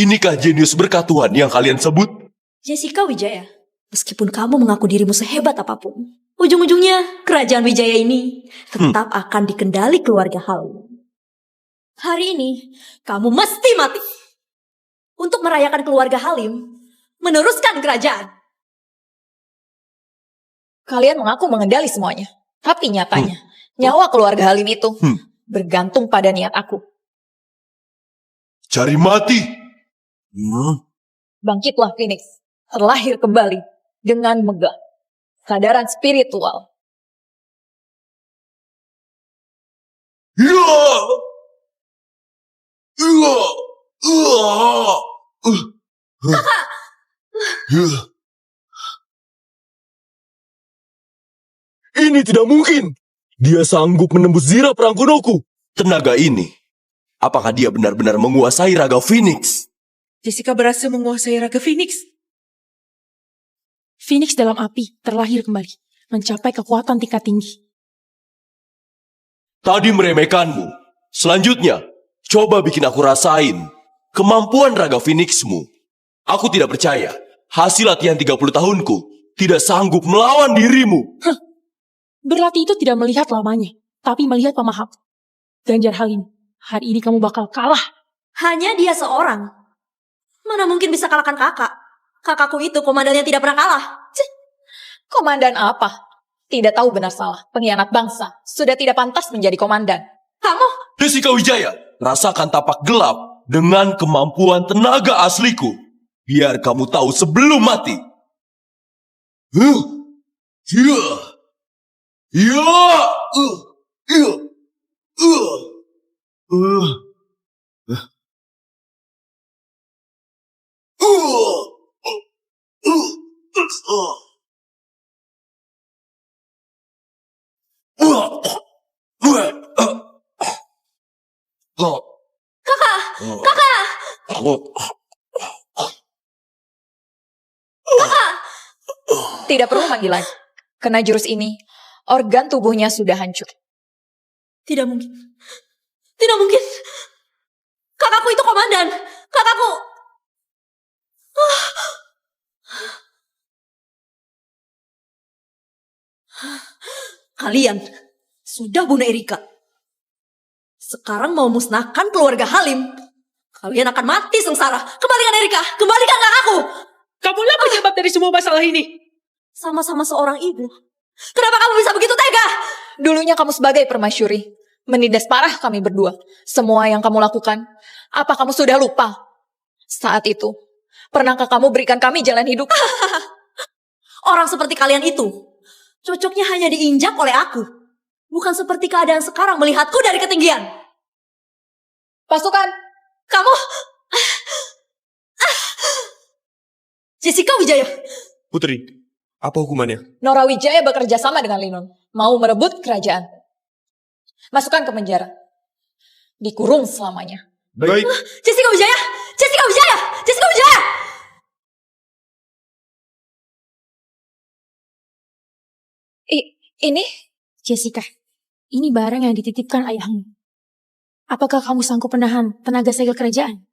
Inikah jenius berkah Tuhan yang kalian sebut? Jessica Wijaya, meskipun kamu mengaku dirimu sehebat apapun, ujung-ujungnya kerajaan Wijaya ini tetap akan dikendali keluarga Halim. Hari ini kamu mesti mati. Untuk merayakan keluarga Halim meneruskan kerajaan. Kalian mengaku mengendali semuanya. Tapi nyatanya, nyawa keluarga Halim itu bergantung pada niat aku. Cari mati. Bangkitlah Phoenix, terlahir kembali dengan megah. Sadaran spiritual. Ini tidak mungkin. Dia sanggup menembus zirah perang kunoku. Tenaga ini, apakah dia benar-benar menguasai Raga Phoenix? Jessica berhasil menguasai Raga Phoenix. Phoenix dalam api terlahir kembali. Mencapai kekuatan tingkat tinggi. Tadi meremehkanmu. Selanjutnya, coba bikin aku rasain kemampuan Raga Phoenixmu. Aku tidak percaya hasil latihan 30 tahunku tidak sanggup melawan dirimu. Berlatih itu tidak melihat lamanya, tapi melihat pemaham. Ganjar Halim, hari ini kamu bakal kalah. Hanya dia seorang. Mana mungkin bisa kalahkan kakak? Kakakku itu komandan yang tidak pernah kalah. Cih. Komandan apa? Tidak tahu benar salah. Pengkhianat bangsa. Sudah tidak pantas menjadi komandan. Kamu, Jessica Wijaya, rasakan tapak gelap dengan kemampuan tenaga asliku. Biar kamu tahu sebelum mati. Huh? Ya. Ya. Ya. Tidak perlu manggil lagi. Kena jurus ini, organ tubuhnya sudah hancur. tidak mungkin. Tidak mungkin. Kakakku itu komandan. Kakakku. Kalian sudah bunuh Erika. Sekarang mau musnahkan keluarga Halim. Kalian akan mati sengsara. Kembalikan Erika. Kembalikan kakakku. Kamulah penyebab dari semua masalah ini. Sama-sama seorang ibu. Kenapa kamu bisa begitu tega? Dulunya kamu sebagai permaisuri, menindas parah kami berdua. Semua yang kamu lakukan, apa kamu sudah lupa? Saat itu, pernahkah kamu berikan kami jalan hidup? Orang seperti kalian itu cocoknya hanya diinjak oleh aku. Bukan seperti keadaan sekarang melihatku dari ketinggian. Pasukan, Kamu... Jessica Wijaya. Putri, apa hukumannya? Nora Wijaya bekerja sama dengan Linon, mau merebut kerajaan. Masukkan ke penjara. Dikurung selamanya. Baik. Jessica Wijaya. Jessica Wijaya. Jessica Wijaya. Ini? Jessica, ini barang yang dititipkan ayahmu. Apakah kamu sanggup menahan tenaga segel kerajaan?